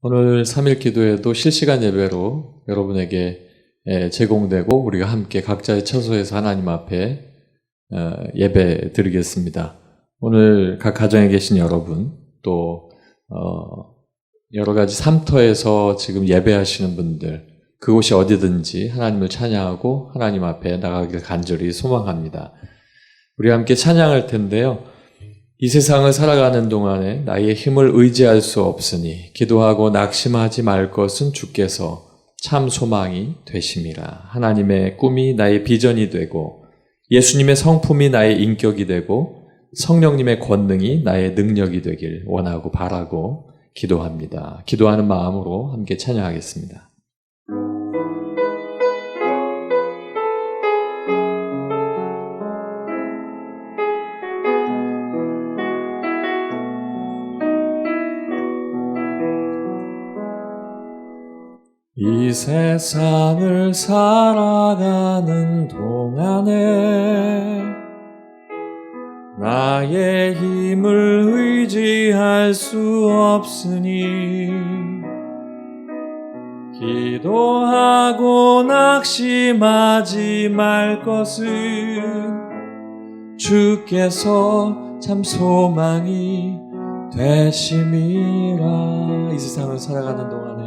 오늘 3일 기도회도 실시간 예배로 여러분에게 제공되고 우리가 함께 각자의 처소에서 하나님 앞에 예배 드리겠습니다. 오늘 각 가정에 계신 여러분, 또 여러 가지 삶터에서 지금 예배하시는 분들, 그곳이 어디든지 하나님을 찬양하고 하나님 앞에 나가길 간절히 소망합니다. 우리 함께 찬양할 텐데요. 이 세상을 살아가는 동안에 나의 힘을 의지할 수 없으니 기도하고 낙심하지 말 것은 주께서 참 소망이 되심이라. 하나님의 꿈이 나의 비전이 되고 예수님의 성품이 나의 인격이 되고 성령님의 권능이 나의 능력이 되길 원하고 바라고 기도합니다. 기도하는 마음으로 함께 찬양하겠습니다. 이 세상을 살아가는 동안에 나의 힘을 의지할 수 없으니 기도하고 낙심하지 말 것은 주께서 참 소망이 되심이라. 이 세상을 살아가는 동안에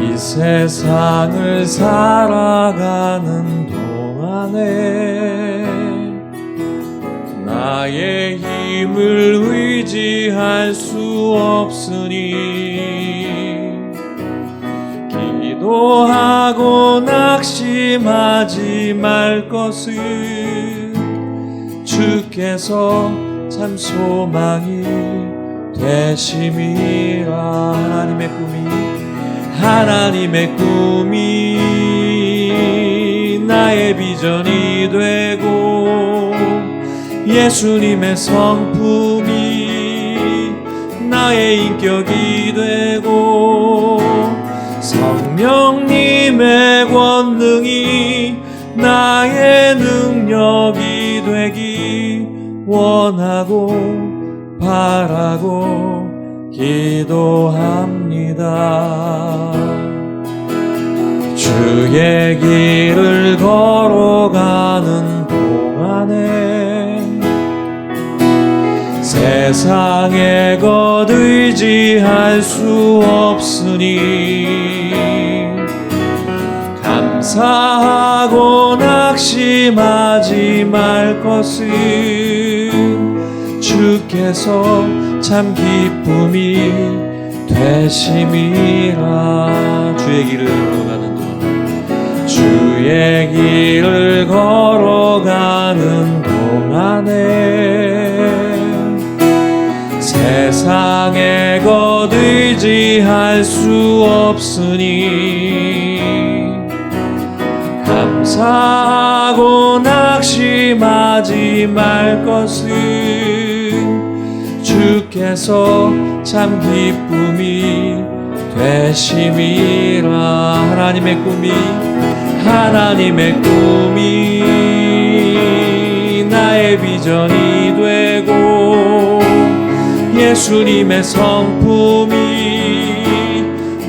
이 세상을 살아가는 동안에 나의 힘을 의지할 수 없으니 기도하고 낙심하지 말 것은 주께서 참 소망이 되심이라. 하나님의 꿈이 나의 비전이 되고 예수님의 성품이 나의 인격이 되고 성령님의 권능이 나의 능력이 되기 원하고 바라고 기도합니다. 주의 길을 걸어가는 동안에 세상의 것 의지할 수 없으니 감사하고 낙심하지 말 것은 주께서 참 기쁨이 되심이라. 주의 길을 걸어가는 동안에 세상의 것 의지할 수 없으니 감사하고 낙심하지 말 것은 주께서 참 기쁨이 되심이라. 하나님의 꿈이 나의 비전이 되고 예수님의 성품이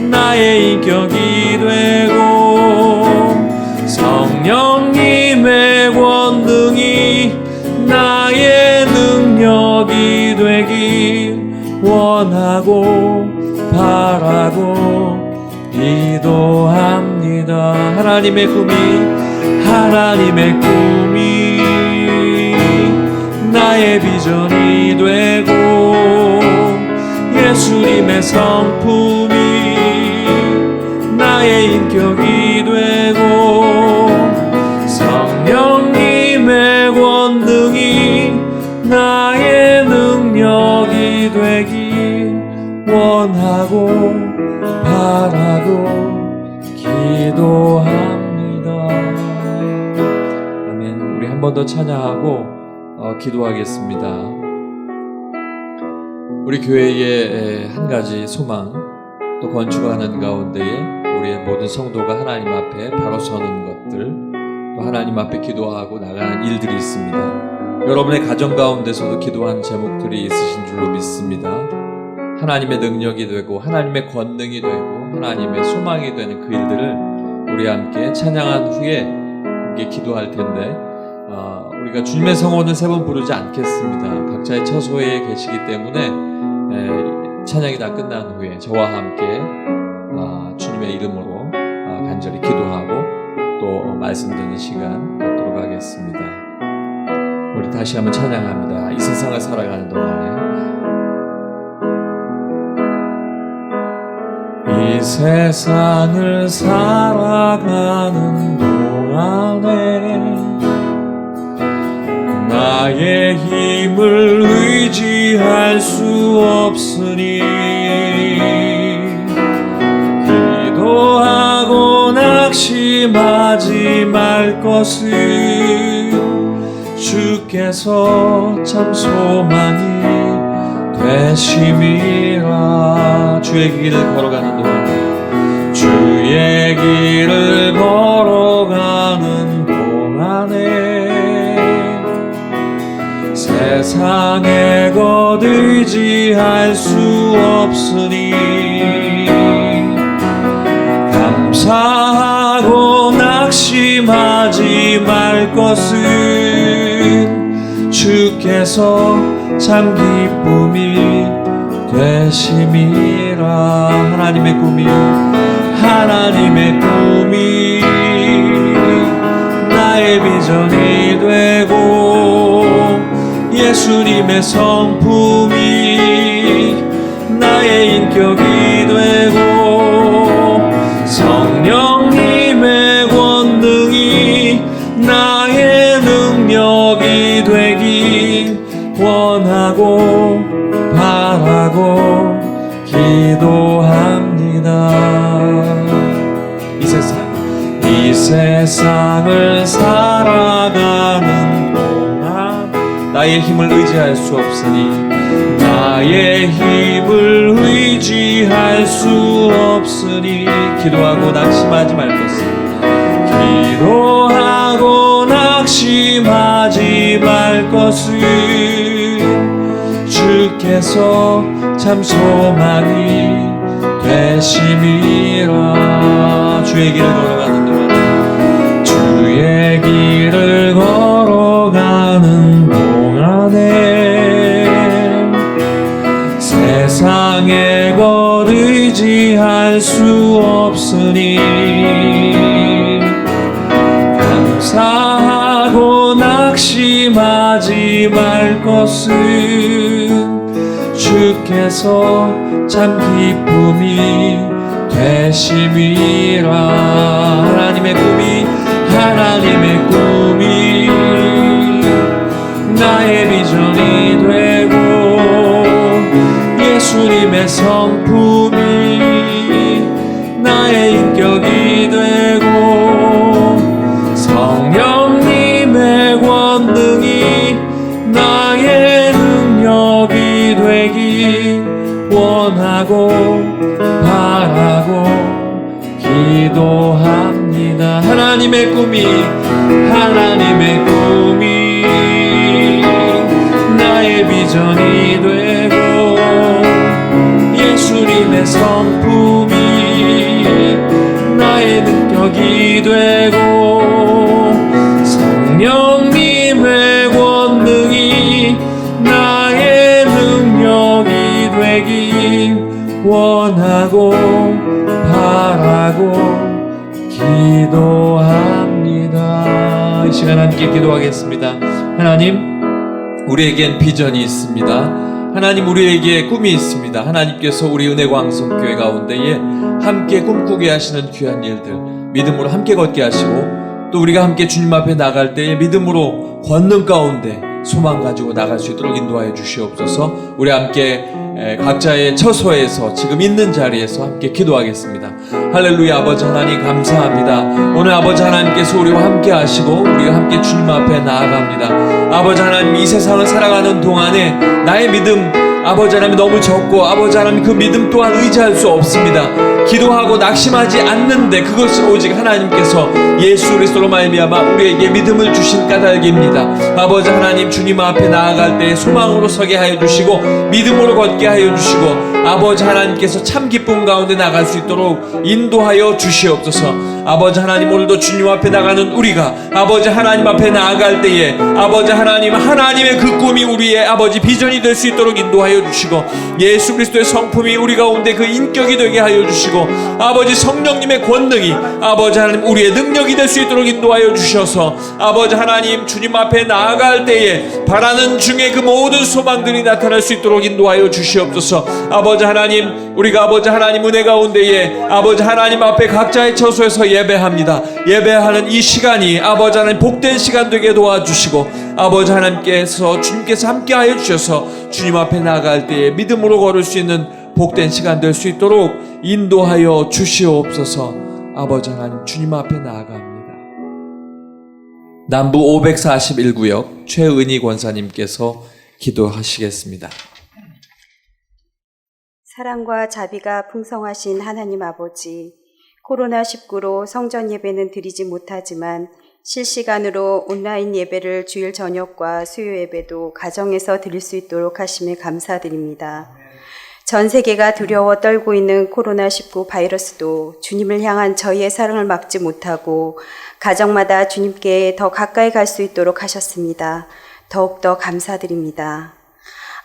나의 인격이 되고 성령님의 권능이 나의 능력이 되길 원하고 바라고 기도합니다. 하나님의 꿈이 나의 비전이 되고 예수님의 성품이 나의 인격이 되고 성령님의 권능이 나의 능력이 되길 원하고 바라고 기도합니다. 아멘. 우리 한 번 더 찬양하고 기도하겠습니다. 우리 교회의 한 가지 소망, 또 건축하는 가운데에 우리의 모든 성도가 하나님 앞에 바로 서는 것들, 또 하나님 앞에 기도하고 나가는 일들이 있습니다. 여러분의 가정 가운데서도 기도한 제목들이 있으신 줄로 믿습니다. 하나님의 능력이 되고 하나님의 권능이 되고 하나님의 소망이 되는 그 일들을 우리 함께 찬양한 후에 함께 기도할 텐데, 우리가 주님의 성호는 세 번 부르지 않겠습니다. 각자의 처소에 계시기 때문에 찬양이 다 끝난 후에 저와 함께 주님의 이름으로 간절히 기도하고 또 말씀 듣는 시간 갖도록 하겠습니다. 우리 다시 한번 찬양합니다. 이 세상을 살아가는 동안에, 이 세상을 살아가는 동안에 나의 힘을 의지할 수 없으니 기도하고 낙심하지 말 것을 주께서 참 소망이 되심이라. 주의 길을 걸어가는 동안에, 주의 길을 걸어가는 동안에 세상에 것 의지할 수 없으니 감사하고 낙심하지 말 것은 주께서 참 기쁨이 되심이라. 하나님의 꿈이 나의 비전이 되고 예수님의 성품이 나의 인격이 되고 성령님의 권능이 나의 능력이 되기 원하고 바라고 기도합니다. 이 세상을 살아가는 동안 나의 힘을 의지할 수 없으니 나의 힘을 의지할 수 없으니 기도하고 낙심하지 말 것을 기도하고 낙심하지 말 것을 주께서 참 소망이 되심이라. 주의 길을 걸어가는 동안, 주의 길을 걸어가는 동안에 세상의 것 의지할 수 없으니 감사하고 낙심하지 말 것은 주께서 참 기쁨이 되심이라. 하나님의 꿈이 나의 비전이 되고 예수님의 성품이 나의 인격이 되고 성령님의 권능이 나의 능력이 되기 원하고 바라고 기도합니다. 하나님의 꿈이 나의 비전이 되고 예수님의 성품이 나의 능력이 되고 성령님의 권능이 나의 능력이 되기 원하고 바라고 기도합니다. 이 시간 함께 기도하겠습니다. 하나님, 우리에겐 비전이 있습니다. 하나님, 우리에게 꿈이 있습니다. 하나님께서 우리 은혜광성교회 가운데에 함께 꿈꾸게 하시는 귀한 일들 믿음으로 함께 걷게 하시고, 또 우리가 함께 주님 앞에 나갈 때에 믿음으로 권능 가운데 소망 가지고 나갈 수 있도록 인도하여 주시옵소서. 우리 함께 각자의 처소에서 지금 있는 자리에서 함께 기도하겠습니다. 할렐루야. 아버지 하나님 감사합니다. 오늘 아버지 하나님께서 우리와 함께 하시고 우리가 함께 주님 앞에 나아갑니다. 아버지 하나님, 이 세상을 살아가는 동안에 나의 믿음 아버지 하나님 너무 적고 아버지 하나님 그 믿음 또한 의지할 수 없습니다. 기도하고 낙심하지 않는데 그것은 오직 하나님께서 예수 그리스도로 말미암아 우리에게 믿음을 주신 까닭입니다. 아버지 하나님, 주님 앞에 나아갈 때 소망으로 서게 하여 주시고 믿음으로 걷게 하여 주시고 아버지 하나님께서 참 기쁨 가운데 나갈 수 있도록 인도하여 주시옵소서. 아버지 하나님, 오늘도 주님 앞에 나가는 우리가 아버지 하나님 앞에 나아갈 때에 아버지 하나님, 하나님의 그 꿈이 우리의 아버지 비전이 될 수 있도록 인도하여 주시고 예수 그리스도의 성품이 우리 가운데 그 인격이 되게 하여 주시고 아버지 성령님의 권능이 아버지 하나님 우리의 능력이 될 수 있도록 인도하여 주셔서 아버지 하나님, 주님 앞에 나아갈 때에 바라는 중에 그 모든 소망들이 나타날 수 있도록 인도하여 주시옵소서. 아버지 하나님, 우리가 아버지 하나님 은혜 가운데에 아버지 하나님 앞에 각자의 처소에서 예배합니다. 예배하는 이 시간이 아버지 하나님 복된 시간 되게 도와주시고 아버지 하나님께서 주님께서 함께하여 주셔서 주님 앞에 나아갈 때에 믿음으로 걸을 수 있는 복된 시간 될 수 있도록 인도하여 주시옵소서. 아버지 하나님, 주님 앞에 나아갑니다. 남부 541구역 최은희 권사님께서 기도하시겠습니다. 사랑과 자비가 풍성하신 하나님 아버지, 코로나19로 성전 예배는 드리지 못하지만 실시간으로 온라인 예배를 주일 저녁과 수요 예배도 가정에서 드릴 수 있도록 하심에 감사드립니다. 전 세계가 두려워 떨고 있는 코로나19 바이러스도 주님을 향한 저희의 사랑을 막지 못하고 가정마다 주님께 더 가까이 갈 수 있도록 하셨습니다. 더욱더 감사드립니다.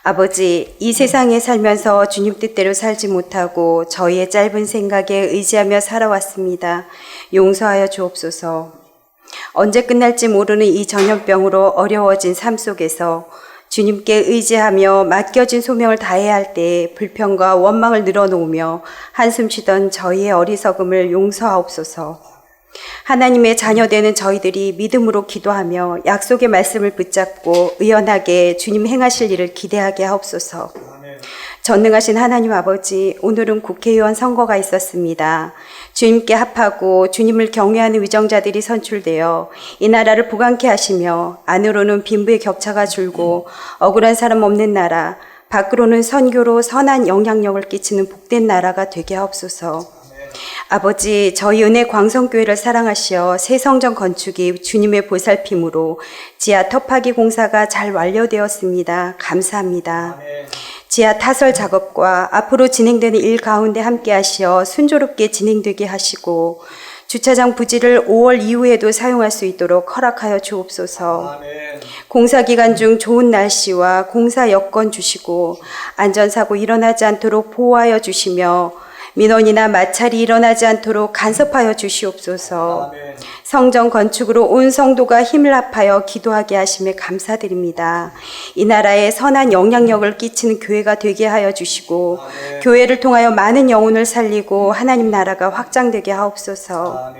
아버지, 이 세상에 살면서 주님 뜻대로 살지 못하고 저희의 짧은 생각에 의지하며 살아왔습니다. 용서하여 주옵소서. 언제 끝날지 모르는 이 전염병으로 어려워진 삶 속에서 주님께 의지하며 맡겨진 소명을 다해야 할 때 불평과 원망을 늘어놓으며 한숨 쉬던 저희의 어리석음을 용서하옵소서. 하나님의 자녀되는 저희들이 믿음으로 기도하며 약속의 말씀을 붙잡고 의연하게 주님 행하실 일을 기대하게 하옵소서. 전능하신 하나님 아버지, 오늘은 국회의원 선거가 있었습니다. 주님께 합하고 주님을 경외하는 위정자들이 선출되어 이 나라를 부강케 하시며 안으로는 빈부의 격차가 줄고 억울한 사람 없는 나라, 밖으로는 선교로 선한 영향력을 끼치는 복된 나라가 되게 하옵소서. 아버지, 저희 은혜 광성교회를 사랑하시어 새 성전 건축이 주님의 보살핌으로 지하 터파기 공사가 잘 완료되었습니다. 감사합니다. 지하 타설 작업과 앞으로 진행되는 일 가운데 함께 하시어 순조롭게 진행되게 하시고 주차장 부지를 5월 이후에도 사용할 수 있도록 허락하여 주옵소서. 공사 기간 중 좋은 날씨와 공사 여건 주시고 안전사고 일어나지 않도록 보호하여 주시며 민원이나 마찰이 일어나지 않도록 간섭하여 주시옵소서. 성전 건축으로 온 성도가 힘을 합하여 기도하게 하심에 감사드립니다. 이 나라에 선한 영향력을 끼치는 교회가 되게 하여 주시고 교회를 통하여 많은 영혼을 살리고 하나님 나라가 확장되게 하옵소서.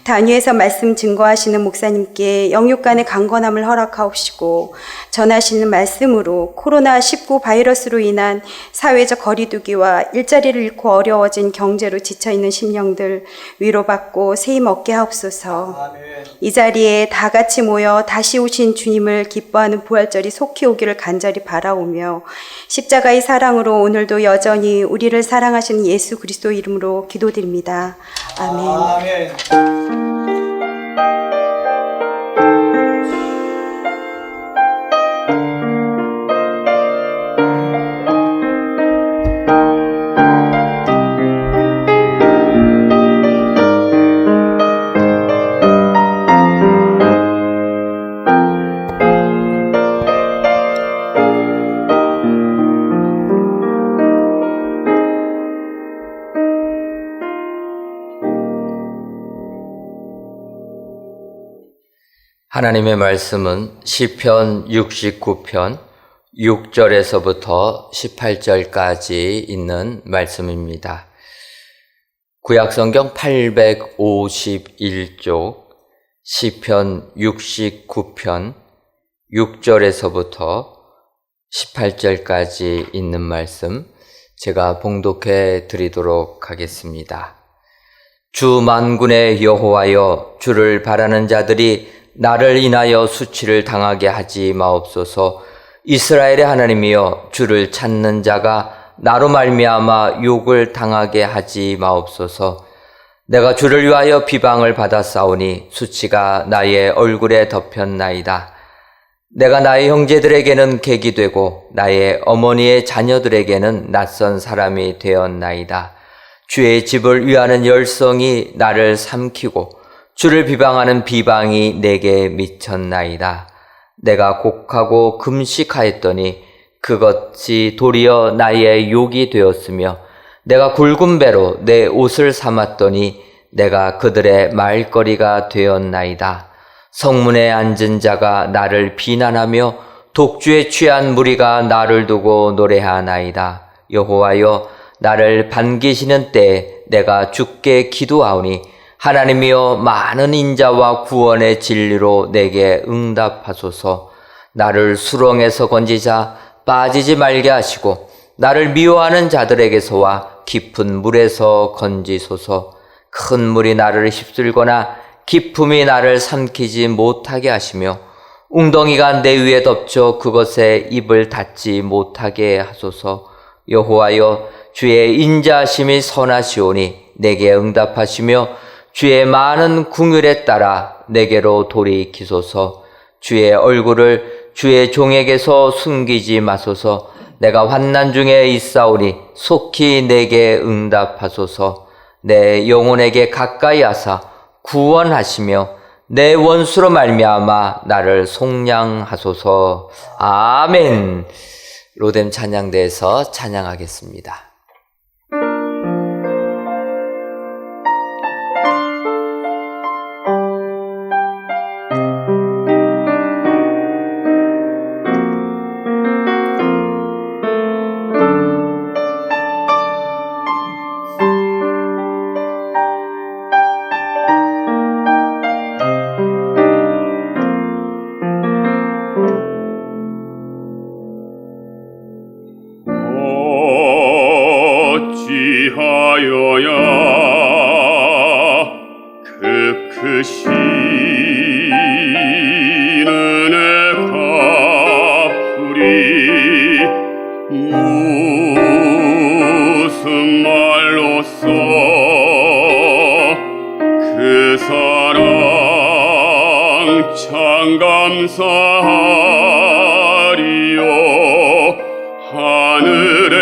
단위에서 말씀 증거하시는 목사님께 영육간의 강건함을 허락하옵시고 전하시는 말씀으로 코로나19 바이러스로 인한 사회적 거리두기와 일자리를 잃고 어려워진 경제로 지쳐있는 심령들 위로받고 세임 얻게 하옵소서. 이 자리에 다 같이 모여 다시 오신 주님을 기뻐하는 부활절이 속히 오기를 간절히 바라오며 십자가의 사랑으로 오늘도 여전히 우리를 사랑하시는 예수 그리스도 이름으로 기도드립니다. 아멘. 하나님의 말씀은 시편 69편 6절에서부터 18절까지 있는 말씀입니다. 구약성경 851쪽 시편 69편 6절에서부터 18절까지 있는 말씀 제가 봉독해 드리도록 하겠습니다. 주 만군의 여호와여, 주를 바라는 자들이 나를 인하여 수치를 당하게 하지 마옵소서. 이스라엘의 하나님이여, 주를 찾는 자가 나로 말미암아 욕을 당하게 하지 마옵소서. 내가 주를 위하여 비방을 받았사오니 수치가 나의 얼굴에 덮였나이다. 내가 나의 형제들에게는 객이 되고 나의 어머니의 자녀들에게는 낯선 사람이 되었나이다. 주의 집을 위하는 열성이 나를 삼키고 주를 비방하는 비방이 내게 미쳤나이다. 내가 곡하고 금식하였더니 그것이 도리어 나의 욕이 되었으며 내가 굵은 배로 내 옷을 삼았더니 내가 그들의 말거리가 되었나이다. 성문에 앉은 자가 나를 비난하며 독주에 취한 무리가 나를 두고 노래하나이다. 여호와여, 나를 반기시는 때에 내가 주께 기도하오니 하나님이여, 많은 인자와 구원의 진리로 내게 응답하소서. 나를 수렁에서 건지자 빠지지 말게 하시고 나를 미워하는 자들에게서와 깊은 물에서 건지소서. 큰 물이 나를 휩쓸거나 깊음이 나를 삼키지 못하게 하시며 웅덩이가 내 위에 덮쳐 그것에 입을 닫지 못하게 하소서. 여호와여, 주의 인자하심이 선하시오니 내게 응답하시며 주의 많은 긍휼에 따라 내게로 돌이키소서. 주의 얼굴을 주의 종에게서 숨기지 마소서. 내가 환난 중에 있사오니 속히 내게 응답하소서. 내 영혼에게 가까이 하사 구원하시며 내 원수로 말미암아 나를 속량하소서. 아멘. 로뎀 찬양대에서 찬양하겠습니다. 어찌하여야 그 크신 은혜 갚으리. 무슨 말로써 그 사랑 참 감사하리요. 하늘에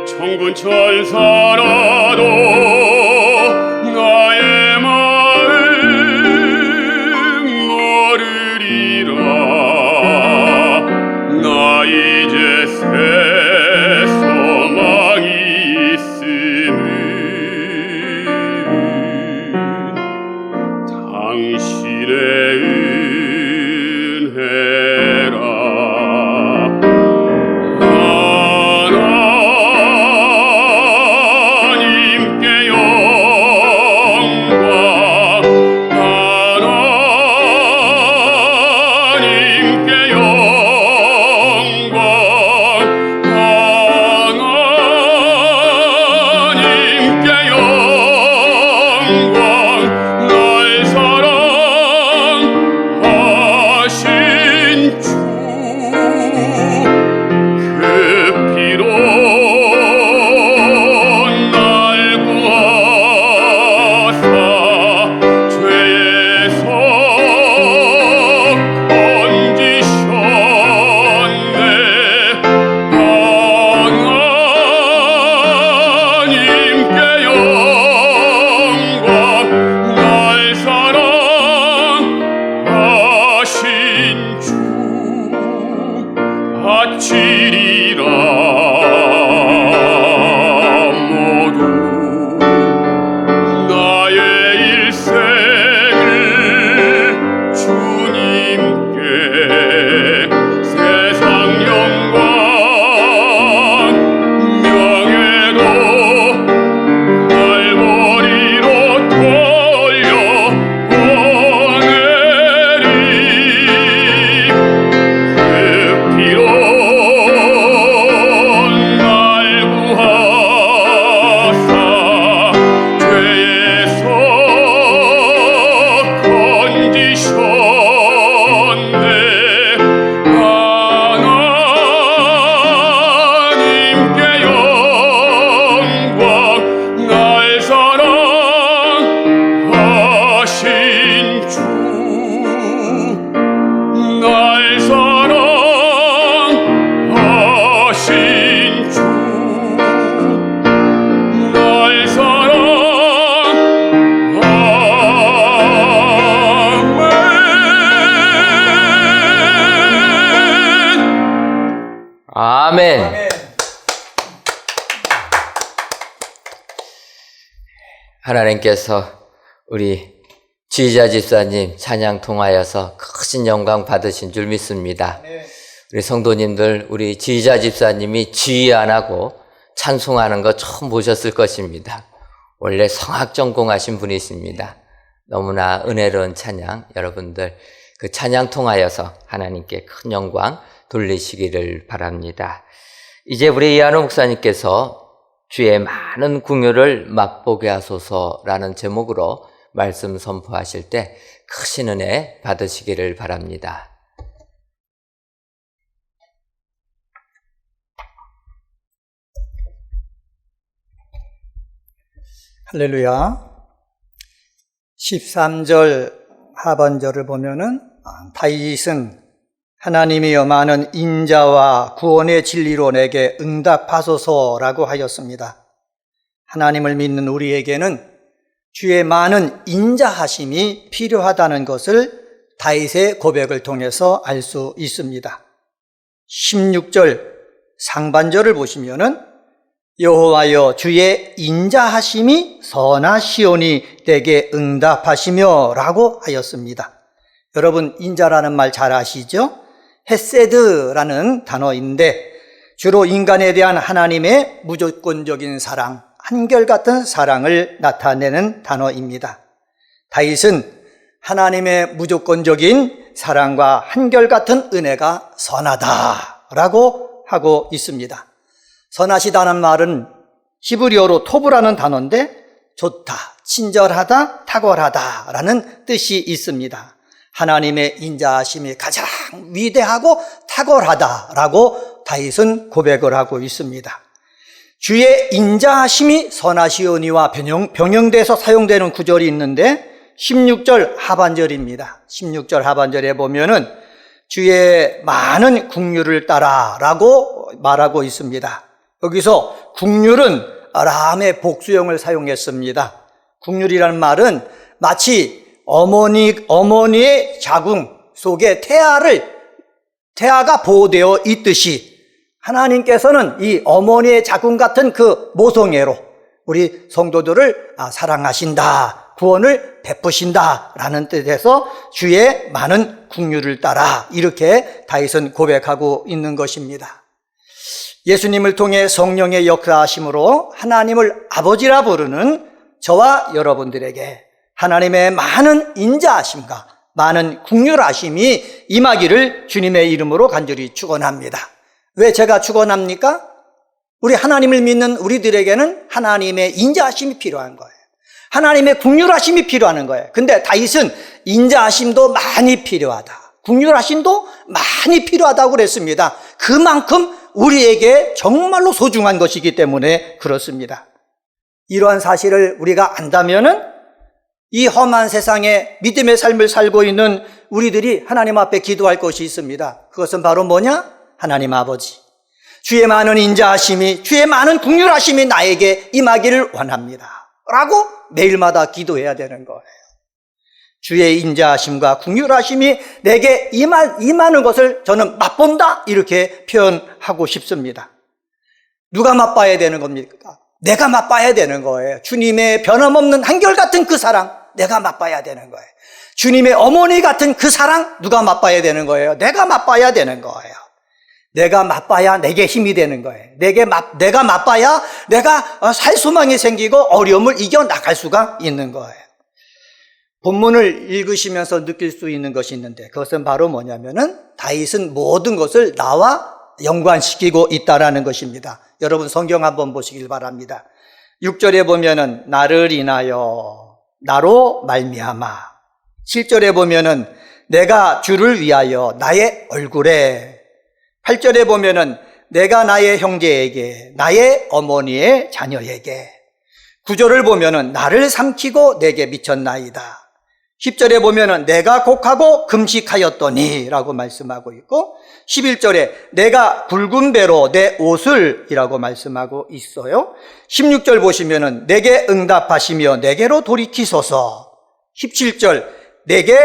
천군 천사라도 나의 마음 모르리라. 나 이제 새 소망이 있음은 당신의 은혜라. 하나님께 아멘. 하나님께서 우리 지휘자 집사님 찬양 통하여서 크신 영광 받으신 줄 믿습니다. 우리 성도님들, 우리 지휘자 집사님이 지휘 안 하고 찬송하는 거 처음 보셨을 것입니다. 원래 성악 전공하신 분이십니다. 너무나 은혜로운 찬양, 여러분들 그 찬양 통하여서 하나님께 큰 영광 돌리시기를 바랍니다. 이제 우리 이한우 목사님께서 주의 많은 긍휼을 맛보게 하소서라는 제목으로 말씀 선포하실 때 크신 은혜 받으시기를 바랍니다. 할렐루야. 13절 하반절을 보면은 다윗은 하나님이여 많은 인자와 구원의 진리로 내게 응답하소서라고 하였습니다. 하나님을 믿는 우리에게는 주의 많은 인자하심이 필요하다는 것을 다윗의 고백을 통해서 알 수 있습니다. 16절 상반절을 보시면은 여호와여 주의 인자하심이 선하시오니 내게 응답하시며 라고 하였습니다. 여러분 인자라는 말 잘 아시죠? 헤세드라는 단어인데 주로 인간에 대한 하나님의 무조건적인 사랑, 한결같은 사랑을 나타내는 단어입니다. 다윗은 하나님의 무조건적인 사랑과 한결같은 은혜가 선하다라고 하고 있습니다. 선하시다는 말은 히브리어로 토브라는 단어인데 좋다, 친절하다, 탁월하다라는 뜻이 있습니다. 하나님의 인자하심이 가장 위대하고 탁월하다라고 다윗은 고백을 하고 있습니다. 주의 인자하심이 선하시오니와 병영돼서 사용되는 구절이 있는데 16절 하반절입니다. 16절 하반절에 보면은 주의 많은 긍휼을 따라라고 말하고 있습니다. 여기서 긍휼은 아람의 복수형을 사용했습니다. 긍휼이라는 말은 마치 어머니의 자궁 속에 태아가 보호되어 있듯이 하나님께서는 이 어머니의 자궁 같은 그 모성애로 우리 성도들을 사랑하신다, 구원을 베푸신다라는 뜻에서 주의 많은 긍휼을 따라 이렇게 다윗은 고백하고 있는 것입니다. 예수님을 통해 성령의 역사하심으로 하나님을 아버지라 부르는 저와 여러분들에게 하나님의 많은 인자하심과 많은 긍휼하심이 임하기를 주님의 이름으로 간절히 축원합니다. 왜 제가 축원합니까? 우리 하나님을 믿는 우리들에게는 하나님의 인자하심이 필요한 거예요. 하나님의 긍휼하심이 필요한 거예요. 근데 다윗은 인자하심도 많이 필요하다, 긍휼하심도 많이 필요하다고 그랬습니다. 그만큼 우리에게 정말로 소중한 것이기 때문에 그렇습니다. 이러한 사실을 우리가 안다면은 이 험한 세상에 믿음의 삶을 살고 있는 우리들이 하나님 앞에 기도할 것이 있습니다. 그것은 바로 뭐냐? 하나님 아버지, 주의 많은 인자하심이, 주의 많은 긍휼하심이 나에게 임하기를 원합니다 라고 매일마다 기도해야 되는 거예요. 주의 인자하심과 긍휼하심이 내게 임하는 것을 저는 맛본다 이렇게 표현하고 싶습니다. 누가 맛봐야 되는 겁니까? 내가 맛봐야 되는 거예요. 주님의 변함없는 한결같은 그 사랑 내가 맛봐야 되는 거예요. 주님의 어머니 같은 그 사랑 누가 맛봐야 되는 거예요? 내가 맛봐야 되는 거예요. 내가 맛봐야 내게 힘이 되는 거예요. 내가 맛봐야 내가 살 소망이 생기고 어려움을 이겨나갈 수가 있는 거예요. 본문을 읽으시면서 느낄 수 있는 것이 있는데 그것은 바로 뭐냐면은 다윗은 모든 것을 나와 연관시키고 있다라는 것입니다. 여러분 성경 한번 보시길 바랍니다. 6절에 보면은 나를 인하여 나로 말미암아, 7절에 보면은 내가 주를 위하여 나의 얼굴에, 8절에 보면은 내가 나의 형제에게, 나의 어머니의 자녀에게, 9절을 보면은 나를 삼키고 내게 미쳤나이다. 10절에 보면은 내가 곡하고 금식하였더니 라고 말씀하고 있고 11절에 내가 굵은 배로 내 옷을 이라고 말씀하고 있어요. 16절 보시면은 내게 응답하시며 내게로 돌이키소서, 17절 내게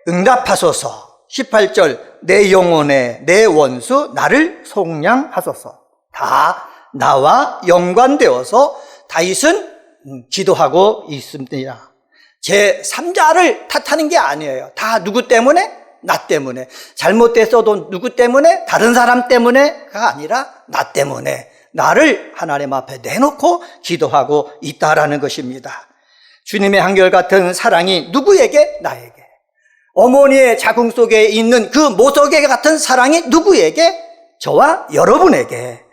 응답하소서, 18절 내 영혼에 내 원수 나를 속량하소서. 다 나와 연관되어서 다윗은 기도하고 있습니다. 제 3자를 탓하는 게 아니에요. 다 누구 때문에? 나 때문에. 잘못됐어도 누구 때문에? 다른 사람 때문에가 아니라 나 때문에. 나를 하나님 앞에 내놓고 기도하고 있다라는 것입니다. 주님의 한결같은 사랑이 누구에게? 나에게. 어머니의 자궁 속에 있는 그 모독의 같은 사랑이 누구에게? 저와 여러분에게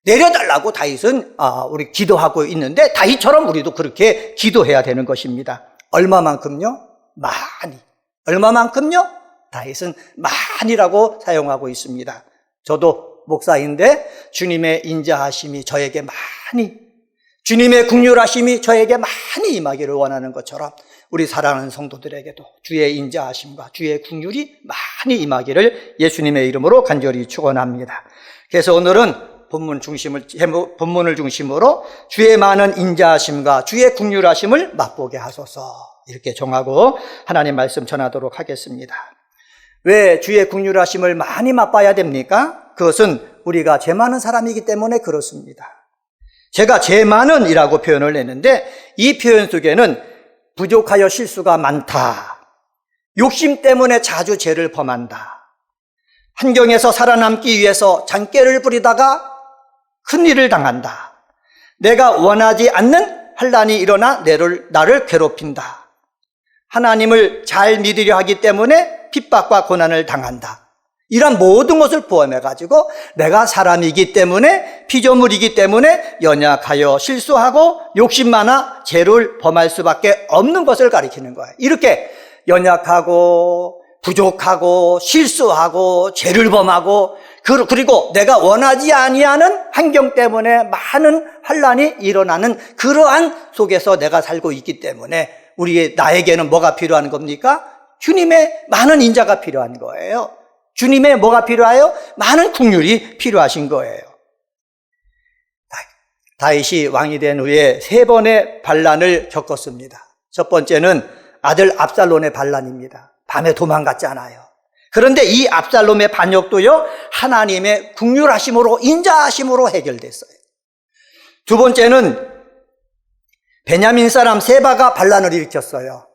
내려달라고 다윗은 우리 기도하고 있는데, 다윗처럼 우리도 그렇게 기도해야 되는 것입니다. 얼마만큼요? 많이. 얼마만큼요? 다윗은 많이라고 사용하고 있습니다. 저도 목사인데 주님의 인자하심이 저에게 많이, 주님의 긍휼하심이 저에게 많이 임하기를 원하는 것처럼 우리 사랑하는 성도들에게도 주의 인자하심과 주의 긍휼이 많이 임하기를 예수님의 이름으로 간절히 축원합니다. 그래서 오늘은 본문을 중심으로 주의 많은 인자하심과 주의 긍휼하심을 맛보게 하소서, 이렇게 정하고 하나님 말씀 전하도록 하겠습니다. 왜 주의 긍휼하심을 많이 맛봐야 됩니까? 그것은 우리가 죄 많은 사람이기 때문에 그렇습니다. 제가 죄 많은이라고 표현을 했는데, 이 표현 속에는 부족하여 실수가 많다, 욕심 때문에 자주 죄를 범한다, 환경에서 살아남기 위해서 잔꾀를 부리다가 큰일을 당한다, 내가 원하지 않는 환난이 일어나 나를 괴롭힌다, 하나님을 잘 믿으려 하기 때문에 핍박과 고난을 당한다, 이런 모든 것을 포함해가지고 내가 사람이기 때문에, 피조물이기 때문에 연약하여 실수하고 욕심 많아 죄를 범할 수밖에 없는 것을 가리키는 거예요. 이렇게 연약하고 부족하고 실수하고 죄를 범하고, 그리고 내가 원하지 아니하는 환경 때문에 많은 환난이 일어나는 그러한 속에서 내가 살고 있기 때문에 나에게는 뭐가 필요한 겁니까? 주님의 많은 인자가 필요한 거예요. 주님의 뭐가 필요해요? 많은 긍휼이 필요하신 거예요. 다윗이 왕이 된 후에 3번의 반란을 겪었습니다. 첫 번째는 아들 압살롬의 반란입니다. 밤에 도망갔잖아요. 그런데 이 압살롬의 반역도요, 하나님의 긍휼하심으로, 인자하심으로 해결됐어요. 두 번째는 베냐민 사람 세바가 반란을 일으켰어요.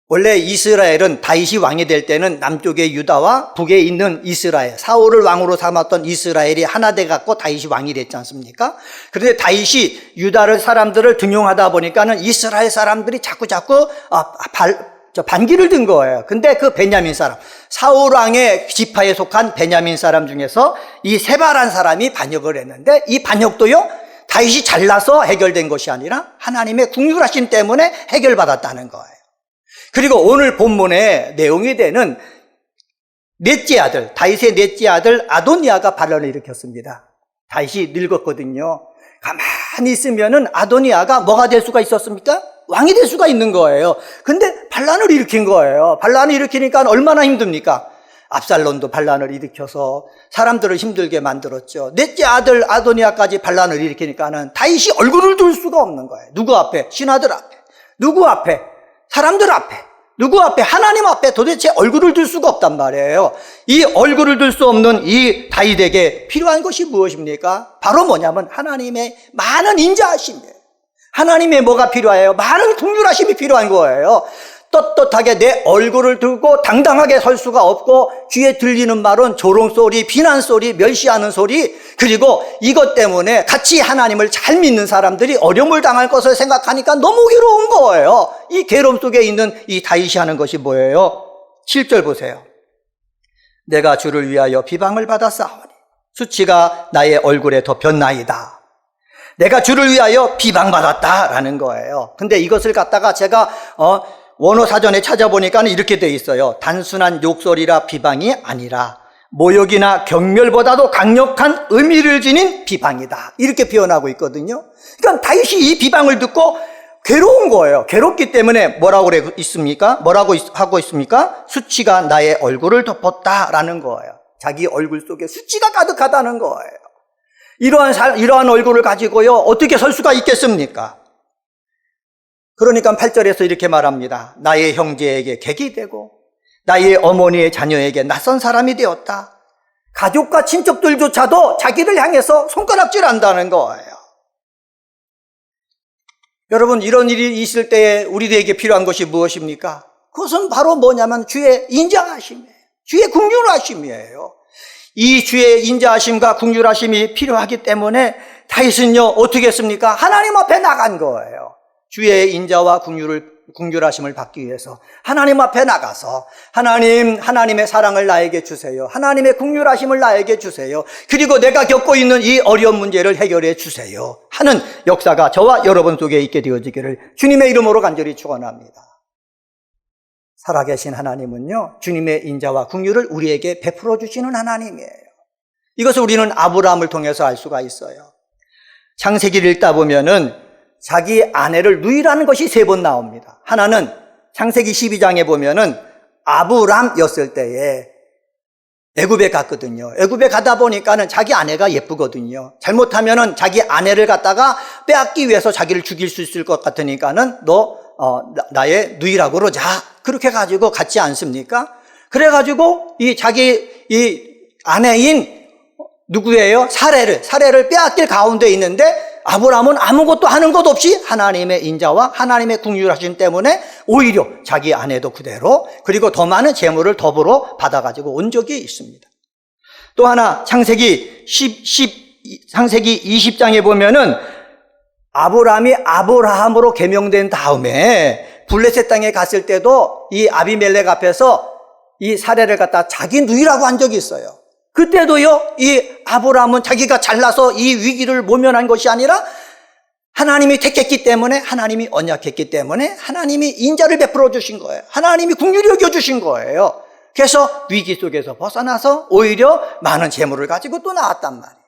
원래 이스라엘은 다윗이 왕이 될 때는 남쪽의 유다와 북에 있는 이스라엘, 사울을 왕으로 삼았던 이스라엘이 하나 돼 갖고 다윗이 왕이 됐지 않습니까? 그런데 다윗이 유다를 사람들을 등용하다 보니까는 이스라엘 사람들이 자꾸 반기를 든 거예요. 근데 그 베냐민 사람, 사울 왕의 지파에 속한 베냐민 사람 중에서 이 세바란 사람이 반역을 했는데, 이 반역도요, 다윗이 잘나서 해결된 것이 아니라 하나님의 긍휼하심 때문에 해결받았다는 거예요. 그리고 오늘 본문의 내용이 되는 넷째 아들, 다윗의 넷째 아들 아도니아가 반란을 일으켰습니다. 다윗이 늙었거든요. 가만히 있으면은 아도니아가 뭐가 될 수가 있었습니까? 왕이 될 수가 있는 거예요. 근데 반란을 일으킨 거예요. 반란을 일으키니까 얼마나 힘듭니까? 압살롬도 반란을 일으켜서 사람들을 힘들게 만들었죠. 넷째 아들 아도니아까지 반란을 일으키니까는 다윗이 얼굴을 들 수가 없는 거예요. 누구 앞에? 신하들 앞에. 누구 앞에? 사람들 앞에. 누구 앞에? 하나님 앞에 도대체 얼굴을 들 수가 없단 말이에요. 이 얼굴을 들 수 없는 이 다윗에게 필요한 것이 무엇입니까? 바로 뭐냐면 하나님의 많은 인자하심이에요. 하나님의 뭐가 필요해요? 많은 긍휼하심이 필요한 거예요. 떳떳하게 내 얼굴을 들고 당당하게 설 수가 없고, 귀에 들리는 말은 조롱소리, 비난소리, 멸시하는 소리, 그리고 이것 때문에 같이 하나님을 잘 믿는 사람들이 어려움을 당할 것을 생각하니까 너무 괴로운 거예요. 이 괴로움 속에 있는 이 다윗이 하는 것이 뭐예요? 7절 보세요. 내가 주를 위하여 비방을 받았사오니 수치가 나의 얼굴에 덮였나이다. 내가 주를 위하여 비방받았다라는 거예요. 근데 이것을 갖다가 제가 원어 사전에 찾아보니까 이렇게 돼 있어요. 단순한 욕설이라 비방이 아니라 모욕이나 경멸보다도 강력한 의미를 지닌 비방이다, 이렇게 표현하고 있거든요. 그러니까 다윗이 이 비방을 듣고 괴로운 거예요. 괴롭기 때문에 뭐라고 하고 있습니까? 수치가 나의 얼굴을 덮었다라는 거예요. 자기 얼굴 속에 수치가 가득하다는 거예요. 이러한 얼굴을 가지고요, 어떻게 설 수가 있겠습니까? 그러니까 8절에서 이렇게 말합니다. 나의 형제에게 객이 되고 나의 어머니의 자녀에게 낯선 사람이 되었다. 가족과 친척들조차도 자기를 향해서 손가락질한다는 거예요. 여러분, 이런 일이 있을 때에 우리들에게 필요한 것이 무엇입니까? 그것은 바로 뭐냐면 주의 인자하심이에요. 주의 긍휼하심이에요. 이 주의 인자하심과 긍휼하심이 필요하기 때문에 다윗은요, 어떻게 했습니까? 하나님 앞에 나간 거예요. 주의 인자와 긍휼하심을 받기 위해서 하나님 앞에 나가서 하나님의 사랑을 나에게 주세요. 하나님의 긍휼하심을 나에게 주세요. 그리고 내가 겪고 있는 이 어려운 문제를 해결해 주세요 하는 역사가 저와 여러분 속에 있게 되어지기를 주님의 이름으로 간절히 축원합니다. 살아계신 하나님은요, 주님의 인자와 긍휼을 우리에게 베풀어 주시는 하나님이에요. 이것을 우리는 아브라함을 통해서 알 수가 있어요. 창세기를 읽다 보면은 자기 아내를 누이라는 것이 3번 나옵니다. 하나는 창세기 12장에 보면은 아브람이었을 때에 애굽에 갔거든요. 애굽에 가다 보니까는 자기 아내가 예쁘거든요. 잘못하면은 자기 아내를 갖다가 빼앗기 위해서 자기를 죽일 수 있을 것 같으니까는 나의 누이라고 그러자. 그렇게 가지고 갔지 않습니까? 그래가지고 이 아내인 누구예요? 사례를 빼앗길 가운데 있는데 아브라함은 아무것도 하는 것 없이 하나님의 인자와 하나님의 긍휼하심 때문에 오히려 자기 아내도 그대로, 그리고 더 많은 재물을 더불어 받아가지고 온 적이 있습니다. 또 하나 창세기 20장에 보면은 아브라함이 아브라함으로 개명된 다음에 블레셋 땅에 갔을 때도 이 아비멜렉 앞에서 이 사례를 갖다 자기 누이라고 한 적이 있어요. 그때도요, 이 아브라함은 자기가 잘나서 이 위기를 모면한 것이 아니라 하나님이 택했기 때문에, 하나님이 언약했기 때문에 하나님이 인자를 베풀어 주신 거예요. 하나님이 긍휼히 여겨 주신 거예요. 그래서 위기 속에서 벗어나서 오히려 많은 재물을 가지고 또 나왔단 말이에요.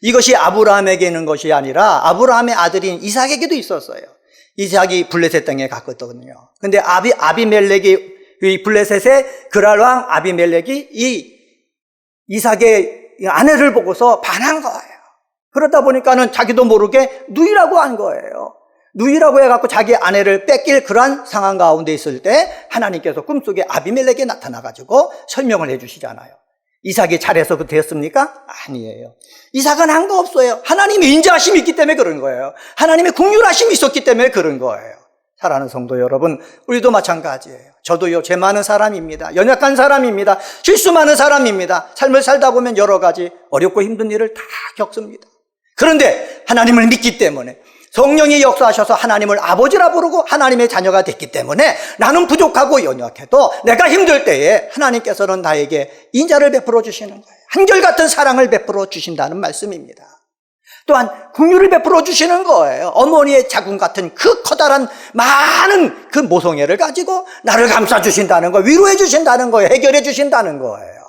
이것이 아브라함에게 있는 것이 아니라 아브라함의 아들인 이삭에게도 있었어요. 이삭이 블레셋 땅에 갔거든요. 근데 아비멜렉이, 이 블레셋의 그랄 왕 아비멜렉이 이 이삭의 아내를 보고서 반한 거예요. 그러다 보니까는 자기도 모르게 누이라고 한 거예요. 누이라고 해갖고 자기 아내를 뺏길 그러한 상황 가운데 있을 때 하나님께서 꿈속에 아비멜렉에 나타나가지고 설명을 해주시잖아요. 이삭이 잘해서 그 됐습니까? 아니에요. 이삭은 한 거 없어요. 하나님의 인자하심이 있기 때문에 그런 거예요. 하나님의 긍휼하심이 있었기 때문에 그런 거예요. 사랑하는 성도 여러분, 우리도 마찬가지예요. 저도요, 죄 많은 사람입니다. 연약한 사람입니다. 실수 많은 사람입니다. 삶을 살다 보면 여러 가지 어렵고 힘든 일을 다 겪습니다. 그런데 하나님을 믿기 때문에, 성령이 역사하셔서 하나님을 아버지라 부르고 하나님의 자녀가 됐기 때문에 나는 부족하고 연약해도 내가 힘들 때에 하나님께서는 나에게 인자를 베풀어 주시는 거예요. 한결같은 사랑을 베풀어 주신다는 말씀입니다. 또한 긍휼을 베풀어 주시는 거예요. 어머니의 자궁 같은 그 커다란 많은 그 모성애를 가지고 나를 감싸 주신다는 거예요. 위로해 주신다는 거예요. 해결해 주신다는 거예요.